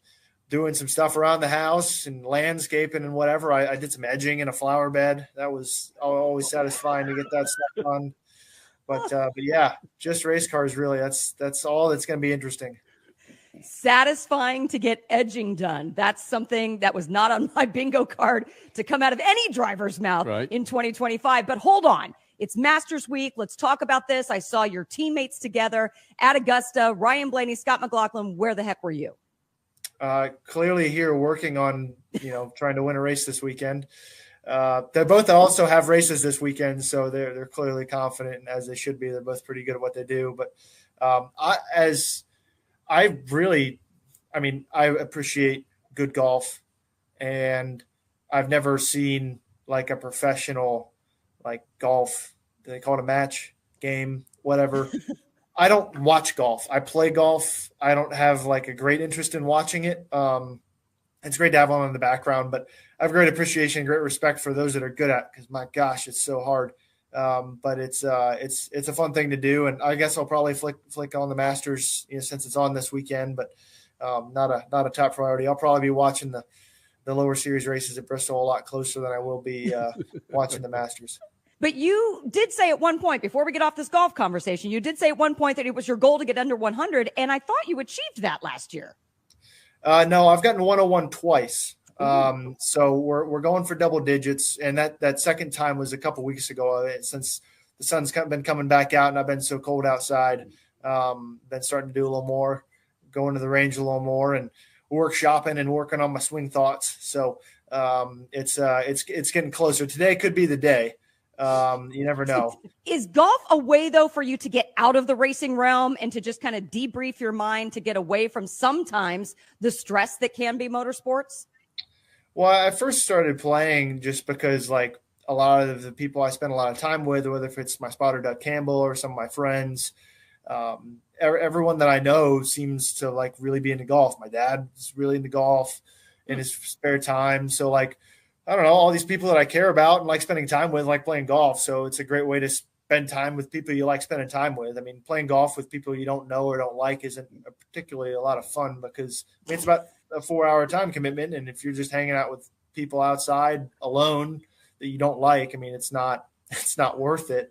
doing some stuff around the house and landscaping and whatever. I did some edging in a flower bed. That was always satisfying to get that stuff done. But yeah, just race cars, really. That's all that's going to be interesting. Satisfying to get edging done. That's something that was not on my bingo card to come out of any driver's mouth in 2025. But hold on. It's Masters Week. Let's talk about this. I saw your teammates together at Augusta. Ryan Blaney, Scott McLaughlin. Where the heck were you? Clearly here working on, trying to win a race this weekend. They both also have races this weekend, so they're clearly confident, as they should be. They're both pretty good at what they do. But I appreciate good golf, and I've never seen like a professional golf. They call it a match game, whatever. I don't watch golf. I play golf. I don't have a great interest in watching it. It's great to have on in the background, but I have great appreciation and great respect for those that are good at it, because my gosh, it's so hard. But it's a fun thing to do, and I guess I'll probably flick on the Masters, since it's on this weekend, but not a top priority. I'll probably be watching the lower series races at Bristol a lot closer than I will be watching the Masters. But you did say at one point, before we get off this golf conversation, you did say at one point that it was your goal to get under 100, and I thought you achieved that last year. No, I've gotten 101 twice. So we're going for double digits, and that second time was a couple weeks ago. Since the sun's been coming back out and I've been so cold outside, been starting to do a little more, going to the range a little more, and workshopping and working on my swing thoughts. So it's getting closer. Today could be the day. You never know. Is golf a way, though, for you to get out of the racing realm and to just kind of debrief your mind to get away from sometimes the stress that can be motorsports? Well, I first started playing just because, like, a lot of the people I spend a lot of time with, whether if it's my spotter, Doug Campbell, or some of my friends, everyone that I know seems to, like, really be into golf. My dad's really into golf in his spare time. So, like, I don't know, all these people that I care about and like spending time with, like playing golf. So it's a great way to spend time with people you like spending time with. I mean, playing golf with people you don't know or don't like isn't particularly a lot of fun because it's about a 4-hour time commitment. And if you're just hanging out with people outside alone that you don't like, I mean, it's not worth it.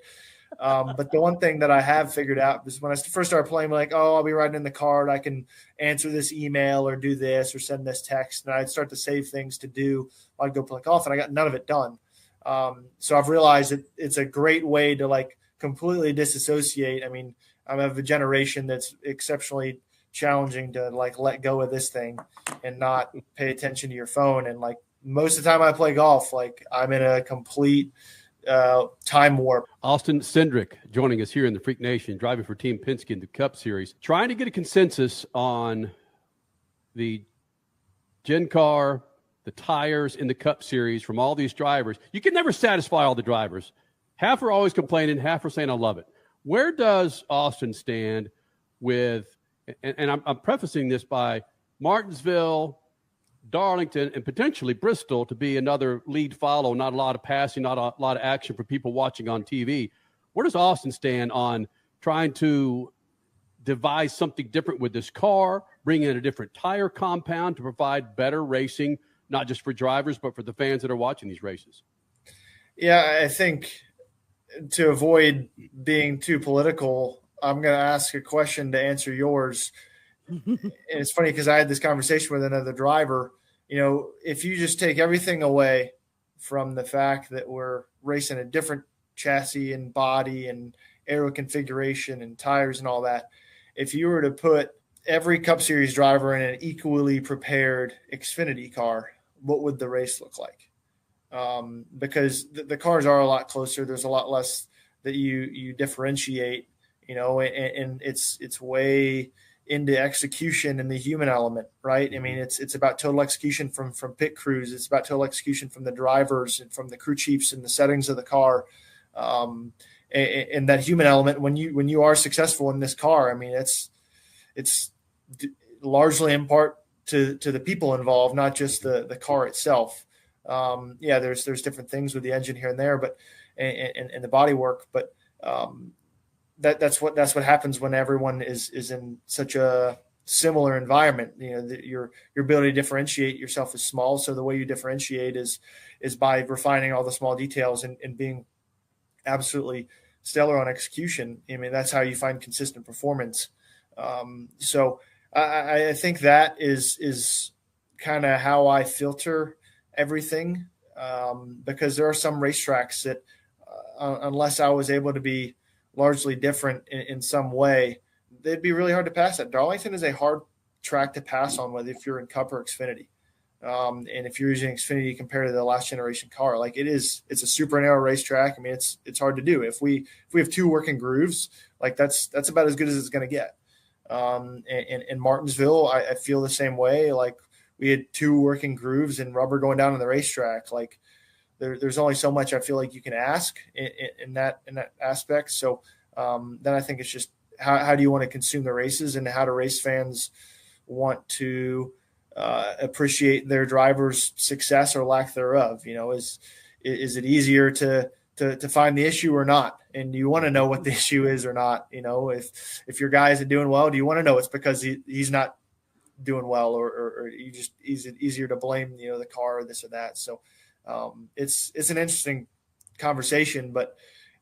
But the one thing that I have figured out is when I first started playing, like, oh, I'll be riding in the car, and I can answer this email or do this or send this text. And I'd start to save things to do while I go play golf, and I got none of it done. So I've realized that it's a great way to, like, completely disassociate. I mean, I'm of a generation that's exceptionally challenging to, like, let go of this thing and not pay attention to your phone. And, like, most of the time I play golf, like, I'm in a complete time warp. Austin Cindric joining us here in the Freak Nation, driving for Team Penske in the Cup Series, trying to get a consensus on the Gen Car, the tires in the Cup Series from all these drivers. You can never satisfy all the drivers. Half are always complaining, half are saying, I love it. Where does Austin stand with, and I'm prefacing this by Martinsville, Darlington, and potentially Bristol to be another lead follow, not a lot of passing, not a lot of action for people watching on TV. Where does Austin stand on trying to devise something different with this car, bring in a different tire compound to provide better racing, not just for drivers, but for the fans that are watching these races? Yeah, I think to avoid being too political, I'm going to ask a question to answer yours. And it's funny because I had this conversation with another driver. You know, if you just take everything away from the fact that we're racing a different chassis and body and aero configuration and tires and all that, if you were to put every Cup Series driver in an equally prepared Xfinity car, what would the race look like? Because the cars are a lot closer. There's a lot less that you differentiate, you know, and it's way into execution and the human element, right? I mean, it's about total execution from pit crews. It's about total execution from the drivers and from the crew chiefs and the settings of the car. And that human element, when you are successful in this car, I mean, it's largely in part to the people involved, not just the car itself. Yeah, there's different things with the engine here and there, but and the body work, but that's what happens when everyone is in such a similar environment. You know, your ability to differentiate yourself is small. So the way you differentiate is by refining all the small details and being absolutely stellar on execution. I mean, that's how you find consistent performance. So I think that is kind of how I filter everything, because there are some racetracks that unless I was able to be largely different in some way, they'd be really hard to pass at. Darlington is a hard track to pass on, whether if you're in Cup or Xfinity. And if you're using Xfinity compared to the last generation car, like it's a super narrow racetrack. I mean, it's hard to do. If we have two working grooves, like that's about as good as it's going to get. In Martinsville, I feel the same way. Like we had two working grooves and rubber going down on the racetrack. Like there's only so much I feel like you can ask in that aspect. So then I think it's just how do you want to consume the races and how do race fans want to appreciate their driver's success or lack thereof. You know, is it easier to find the issue or not? And do you want to know what the issue is or not? You know, if your guy isn't doing well, do you want to know it's because he's not doing well or is it easier to blame, you know, the car or this or that? So it's an interesting conversation, but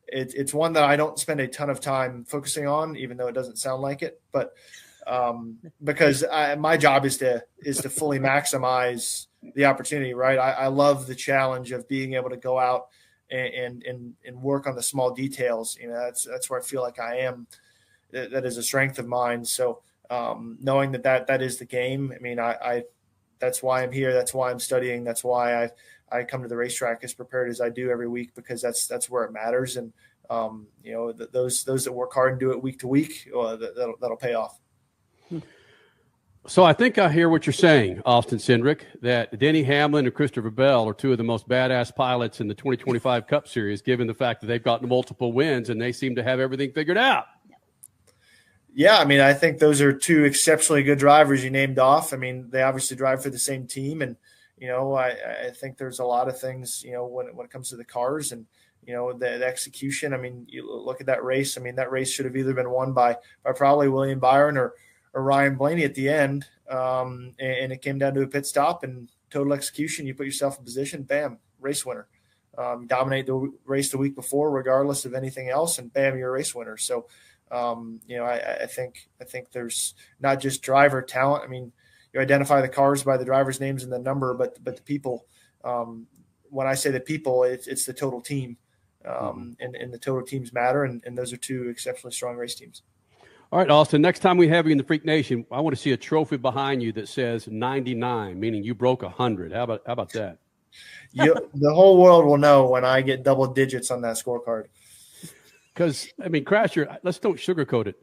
it's one that I don't spend a ton of time focusing on, even though it doesn't sound like it. But because my job is to fully maximize the opportunity, right? I love the challenge of being able to go out and work on the small details. You know, that's where I feel like I am. That is a strength of mine. So knowing that is the game. I mean, I that's why I'm here. That's why I'm studying. That's why I come to the racetrack as prepared as I do every week, because that's where it matters. And those that work hard and do it week to week, that'll pay off. So I think I hear what you're saying, Austin Cindric, that Denny Hamlin and Christopher Bell are two of the most badass pilots in the 2025 Cup Series, given the fact that they've gotten multiple wins and they seem to have everything figured out. Yeah, I mean, I think those are two exceptionally good drivers you named off. I mean, they obviously drive for the same team, and I think there's a lot of things, when it comes to the cars and the execution. I mean, you look at that race. I mean, that race should have either been won by probably William Byron or Ryan Blaney at the end, and it came down to a pit stop and total execution. You put yourself in position, bam, race winner. Dominate the race the week before, regardless of anything else, and bam, you're a race winner. So. I think there's not just driver talent. I mean, you identify the cars by the driver's names and the number, but the people. When I say the people, it's the total team, and the total teams matter, and those are two exceptionally strong race teams. All right, Austin. Next time we have you in the Freak Nation, I want to see a trophy behind you that says 99, meaning you broke 100. How about that? The whole world will know when I get double digits on that scorecard. Because, I mean, Crasher, let's don't sugarcoat it.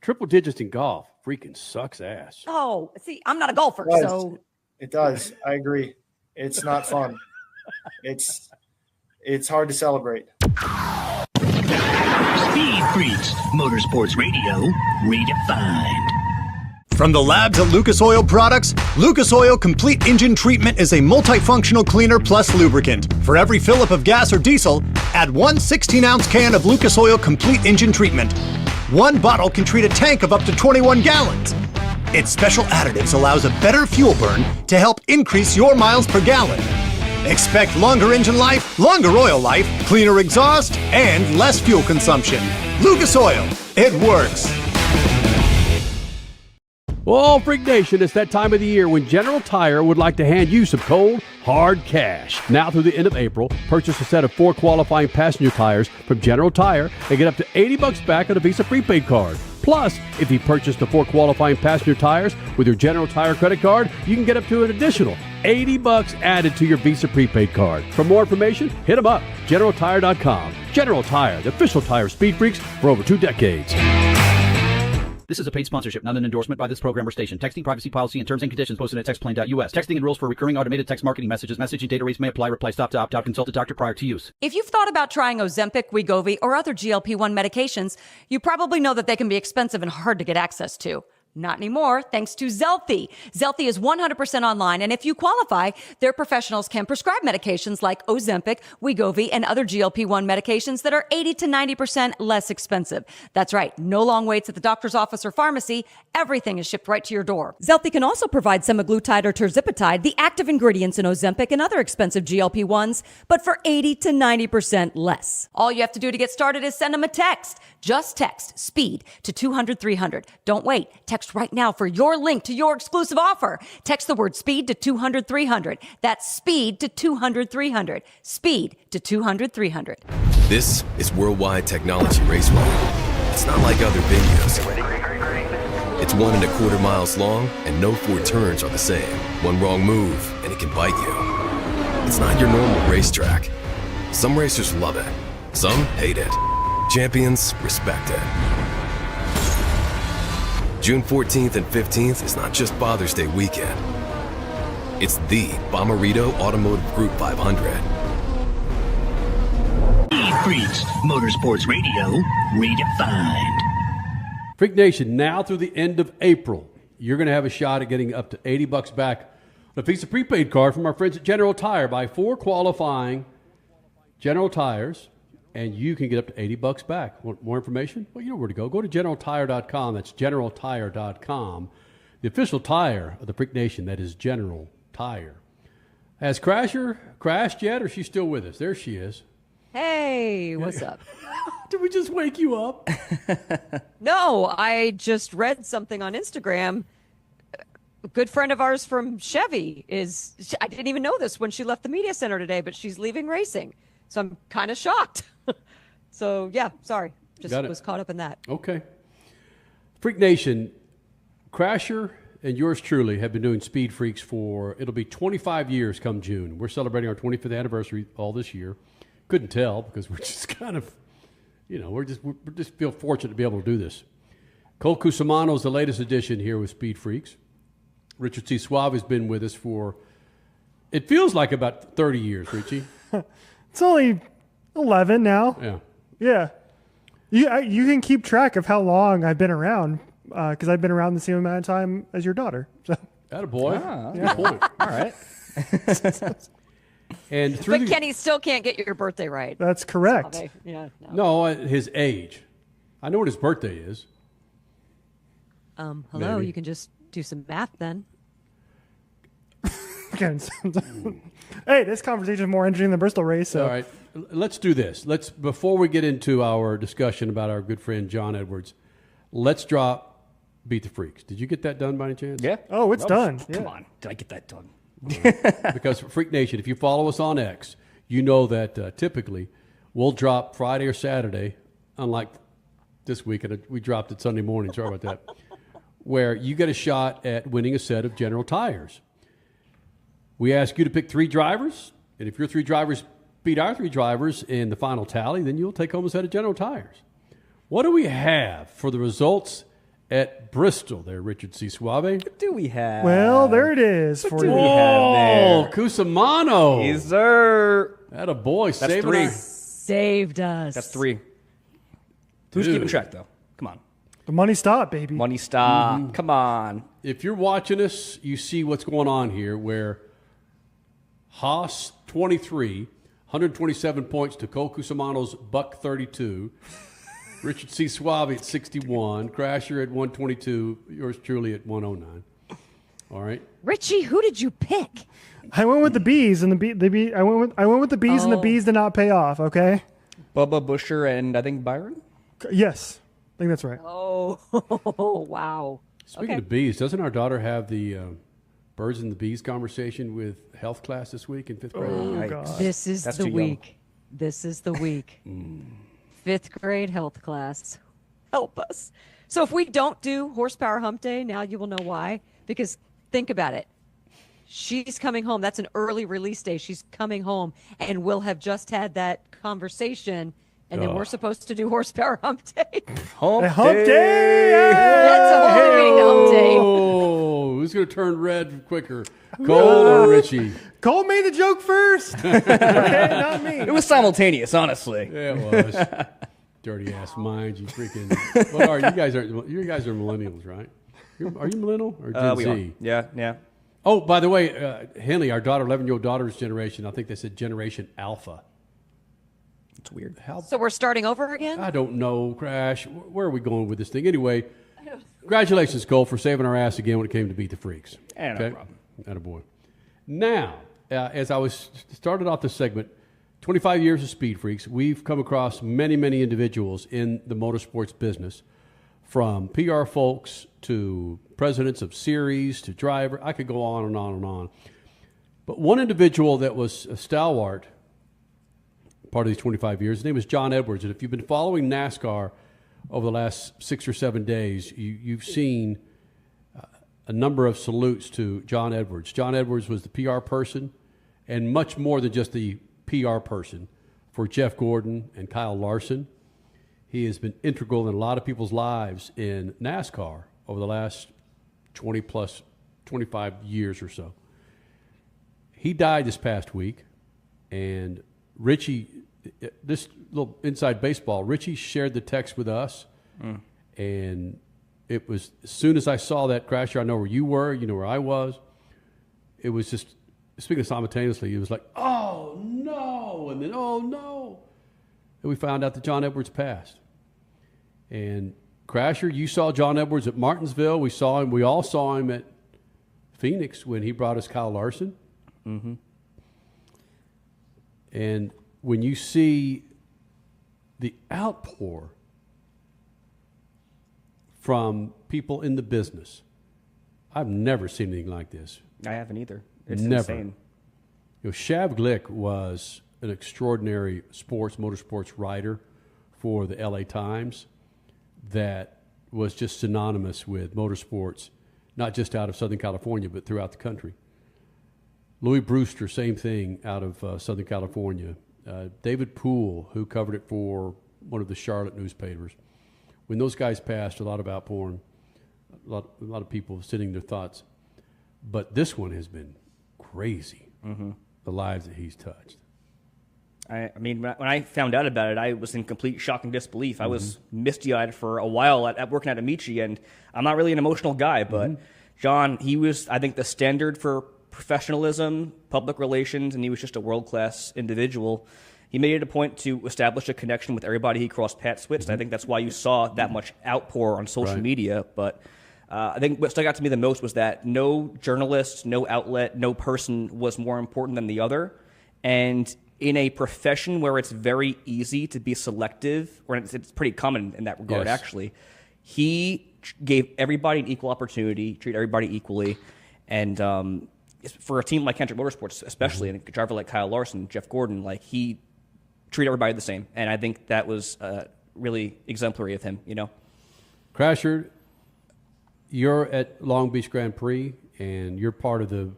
Triple digits in golf freaking sucks ass. Oh, see, I'm not a golfer, so. It does. I agree. It's not fun. It's hard to celebrate. Speed Freaks, Motorsports Radio, redefined. From the labs at Lucas Oil Products, Lucas Oil Complete Engine Treatment is a multifunctional cleaner plus lubricant. For every fill-up of gas or diesel, add one 16-ounce can of Lucas Oil Complete Engine Treatment. One bottle can treat a tank of up to 21 gallons. Its special additives allows a better fuel burn to help increase your miles per gallon. Expect longer engine life, longer oil life, cleaner exhaust, and less fuel consumption. Lucas Oil, it works. Well, Freak Nation, it's that time of the year when General Tire would like to hand you some cold, hard cash. Now through the end of April, purchase a set of 4 qualifying passenger tires from General Tire and get up to $80 back on a Visa prepaid card. Plus, if you purchase the 4 qualifying passenger tires with your General Tire credit card, you can get up to an additional $80 added to your Visa prepaid card. For more information, hit them up, GeneralTire.com. General Tire, the official tire of Speed Freaks for over 2 decades. This is a paid sponsorship, not an endorsement by this program or station. Texting privacy policy and terms and conditions posted at textplane.us. Texting and rules for recurring automated text marketing messages. Messaging data rates may apply. Reply stop to opt out. Consult a doctor prior to use. If you've thought about trying Ozempic, Wegovy, or other GLP-1 medications, you probably know that they can be expensive and hard to get access to. Not anymore, thanks to Zelfie. Zelfie is 100% online, and if you qualify, their professionals can prescribe medications like Ozempic, Wegovy, and other GLP-1 medications that are 80 to 90% less expensive. That's right, no long waits at the doctor's office or pharmacy. Everything is shipped right to your door. Zelfie can also provide semaglutide or tirzepatide, the active ingredients in Ozempic and other expensive GLP-1s, but for 80 to 90% less. All you have to do to get started is send them a text. Just text SPEED to 200-300. Don't wait. Text right now for your link to your exclusive offer. Text the word SPEED to 200-300. That's SPEED to 200-300. SPEED to 200-300. This is Worldwide Technology Raceway. It's not like other venues. It's 1 1/4 miles long, and no 4 turns are the same. One wrong move, and it can bite you. It's not your normal racetrack. Some racers love it. Some hate it. Champions respect it. June 14th and 15th is not just Father's Day weekend. It's the Bomarito Automotive Group 500. Speed Freaks, Motorsports Radio, redefined. Freak Nation, now through the end of April, you're going to have a shot at getting up to $80 back on a Visa prepaid card from our friends at General Tire. Buy 4 qualifying General Tires, and you can get up to $80 back. Want more information? Well, you know where to go. Go to GeneralTire.com. That's GeneralTire.com. The official tire of the Freak Nation, that is General Tire. Has Crasher crashed yet, or is she still with us? There she is. Hey, what's up? Did we just wake you up? No, I just read something on Instagram. A good friend of ours from Chevy I didn't even know this when she left the media center today, but she's leaving racing. So I'm kind of shocked. So, yeah, sorry. Just was caught up in that. Okay. Freak Nation, Crasher and yours truly have been doing Speed Freaks for, it'll be 25 years come June. We're celebrating our 25th anniversary all this year. Couldn't tell because we're just kind of, we just feel fortunate to be able to do this. Cole Cusimano is the latest addition here with Speed Freaks. Richard C. Suave has been with us for, it feels like about 30 years, Richie. It's only 11 now. Yeah. Yeah. You can keep track of how long I've been around because I've been around the same amount of time as your daughter. So. Attaboy. Yeah. Good point. All right. But Kenny still can't get your birthday right. That's correct. So yeah. No, his age. I know what his birthday is. Hello, Maybe. you can just do some math then. Hey, this conversation is more interesting than the Bristol race. So. All right, let's do this. Before we get into our discussion about our good friend Jon Edwards, let's drop Beat the Freaks. Did you get that done by any chance? Yeah. Oh, it's done. Come on. Did I get that done? Because Freak Nation, if you follow us on X, you know that typically we'll drop Friday or Saturday, unlike this week, and we dropped it Sunday morning. Sorry about that. Where you get a shot at winning a set of General Tires. We ask you to pick 3 drivers, and if your 3 drivers beat our 3 drivers in the final tally, then you'll take home a set of General Tires. What do we have for the results at Bristol there, Richard C. Suave? What do we have? Well, there it is for you. We have there? Cusimano. Yes, sir. Attaboy. That's Saving 3. our- Saved us. That's 3. Who's Dude. keeping track, though? Come on. The money stop, baby. Money stop. Come on. If you're watching us, you see what's going on here where Haas 23, 127 points to Cole Cusimano's buck 32. Richard C. Suave at 61. Crasher at 122. Yours truly at 109. All right. Richie, who did you pick? I went with the bees, and I went with the bees, and the bees did not pay off. Okay. Bubba Busher and I think Byron? Yes, I think that's right. Oh, wow. Speaking of bees, doesn't our daughter have the birds and the bees conversation with health class this week in 5th grade? Oh, God. This is That's the too young. week. This is the week. 5th grade health class. Help us. So if we don't do horsepower hump day, now you will know why. Because think about it. She's coming home. That's an early release day. She's coming home, and we'll have just had that conversation, and then we're supposed to do horsepower hump day. Hump day! That's a whole meeting hump day. Oh, who's going to turn red quicker, Cole or Richie? Cole made the joke first. Okay, not me. It was simultaneous, honestly. Yeah, it was. Dirty ass mind, you freaking. What are you guys? You guys are millennials, right? Are you millennial or Gen We Z? are. Yeah. Oh, by the way, Henley, our daughter, 11-year-old daughter's generation. I think they said Generation Alpha. It's weird. So we're starting over again? I don't know, Crash. Where are we going with this thing? Anyway, congratulations, Cole, for saving our ass again when it came to Beat the Freaks. No problem. Attaboy. Now, as I was started off this segment, 25 years of Speed Freaks, we've come across many, many individuals in the motorsports business, from PR folks to presidents of series to driver. I could go on and on and on. But one individual that was a stalwart part of these 25 years, his name is Jon Edwards. And if you've been following NASCAR over the last 6 or 7 days, you've seen a number of salutes to Jon Edwards. Jon Edwards was the PR person, and much more than just the PR person, for Jeff Gordon and Kyle Larson. He has been integral in a lot of people's lives in NASCAR over the last 25 years or so. He died this past week, and Richie, this little inside baseball, Richie shared the text with us, and it was, as soon as I saw that, Crasher, I know where you were, you know where I was. It was just, speaking simultaneously, it was like, oh no, and then oh no. And we found out that Jon Edwards passed. And Crasher, you saw Jon Edwards at Martinsville. We all saw him at Phoenix when he brought us Kyle Larson. Mm-hmm. And when you see the outpour from people in the business, I've never seen anything like this. I haven't either. It's Never. insane. You know, Shav Glick was an extraordinary motorsports writer for the LA Times that was just synonymous with motorsports not just out of Southern California, but throughout the country. Louis Brewster, same thing, out of Southern California. David Poole, who covered it for one of the Charlotte newspapers. When those guys passed, a lot of outpouring, a lot of people sending their thoughts. But this one has been crazy, the lives that he's touched. I mean, when I found out about it, I was in complete shock and disbelief. I was misty-eyed for a while at working at Amici, and I'm not really an emotional guy, but Jon, he was, I think, the standard for professionalism, public relations, and he was just a world-class individual. He made it a point to establish a connection with everybody he crossed paths with, and I think that's why you saw that much outpour on social media. But I think what stuck out to me the most was that no journalist, no outlet, no person was more important than the other. And in a profession where it's very easy to be selective, or it's pretty common in that regard, actually, he gave everybody an equal opportunity, treated everybody equally. And for a team like Hendrick Motorsports, especially, and a driver like Kyle Larson, Jeff Gordon, like, he treated everybody the same. And I think that was really exemplary of him, you know? Crasher, you're at Long Beach Grand Prix, and you're part of the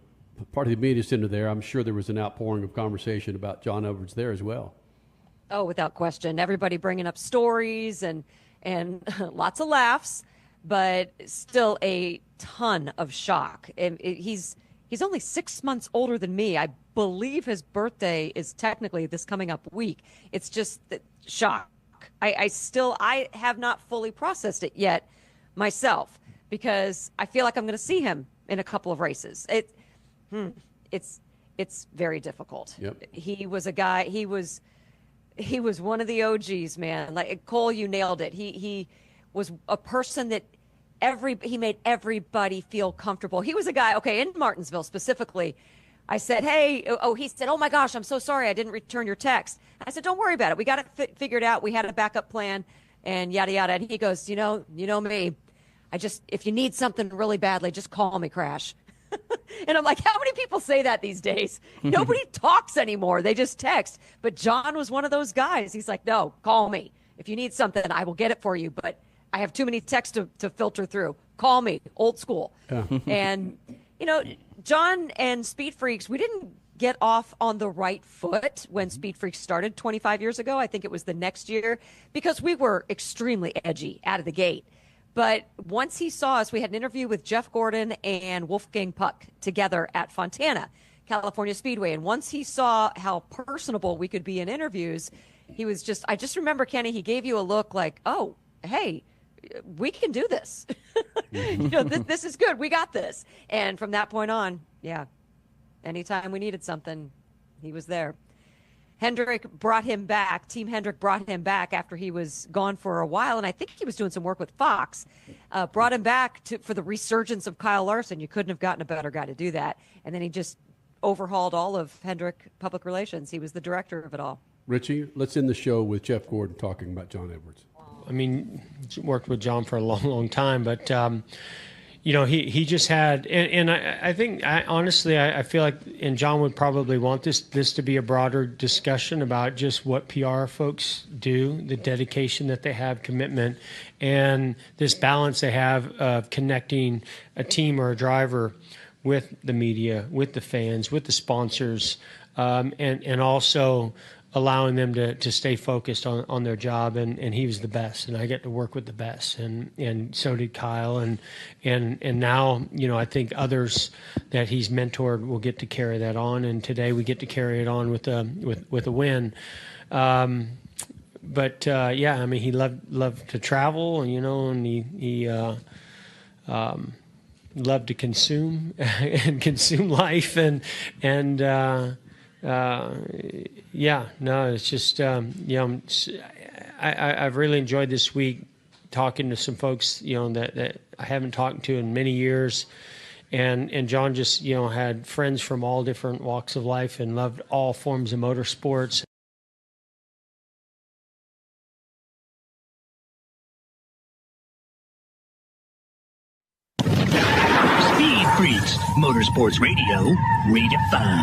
media center there. I'm sure there was an outpouring of conversation about Jon Edwards there as well. Oh, without question. Everybody bringing up stories and lots of laughs, but still a ton of shock. He's only 6 months older than me. I believe his birthday is technically this coming up week. It's just shock. I have not fully processed it yet myself, because I feel like I'm going to see him in a couple of races. It's very difficult. Yep. He was a guy. He was one of the OGs, man. Like, Cole, you nailed it. He was a person that he made everybody feel comfortable. He was a guy. Okay, in Martinsville specifically, I said, "Hey," he said, "Oh my gosh, I'm so sorry, I didn't return your text." I said, "Don't worry about it. We got it figured out. We had a backup plan, and yada yada." And he goes, "You know me. If you need something really badly, just call me, Crash." And I'm like, how many people say that these days? Nobody talks anymore. They just text. But Jon was one of those guys. He's like, "No, call me. If you need something, I will get it for you. But I have too many texts to filter through. Call me." Old school. And, Jon and SpeedFreaks, we didn't get off on the right foot when SpeedFreaks started 25 years ago. I think it was the next year, because we were extremely edgy out of the gate. But once he saw us, we had an interview with Jeff Gordon and Wolfgang Puck together at Fontana, California Speedway. And once he saw how personable we could be in interviews, I just remember, Kenny, he gave you a look like, "Oh, hey, we can do this." This is good. We got this. And from that point on, anytime we needed something, he was there. Hendrick brought him back. Team Hendrick brought him back after he was gone for a while, and I think he was doing some work with Fox. Brought him back for the resurgence of Kyle Larson. You couldn't have gotten a better guy to do that. And then he just overhauled all of Hendrick Public Relations. He was the director of it all. Richie, let's end the show with Jeff Gordon talking about Jon Edwards. I mean, worked with Jon for a long, long time, but he just had, and I think, honestly, I feel like, and Jon would probably want this to be a broader discussion about just what PR folks do, the dedication that they have, commitment, and this balance they have of connecting a team or a driver with the media, with the fans, with the sponsors, and also allowing them to stay focused on their job, and he was the best, and I get to work with the best, and so did Kyle, and now, I think others that he's mentored will get to carry that on, and today we get to carry it on with a win. But I mean, he loved to travel, and he loved to consume and consume life, it's just, I've really enjoyed this week talking to some folks, that I haven't talked to in many years. And Jon just, had friends from all different walks of life and loved all forms of motorsports. SpeedFreaks, Motorsports Radio, redefined.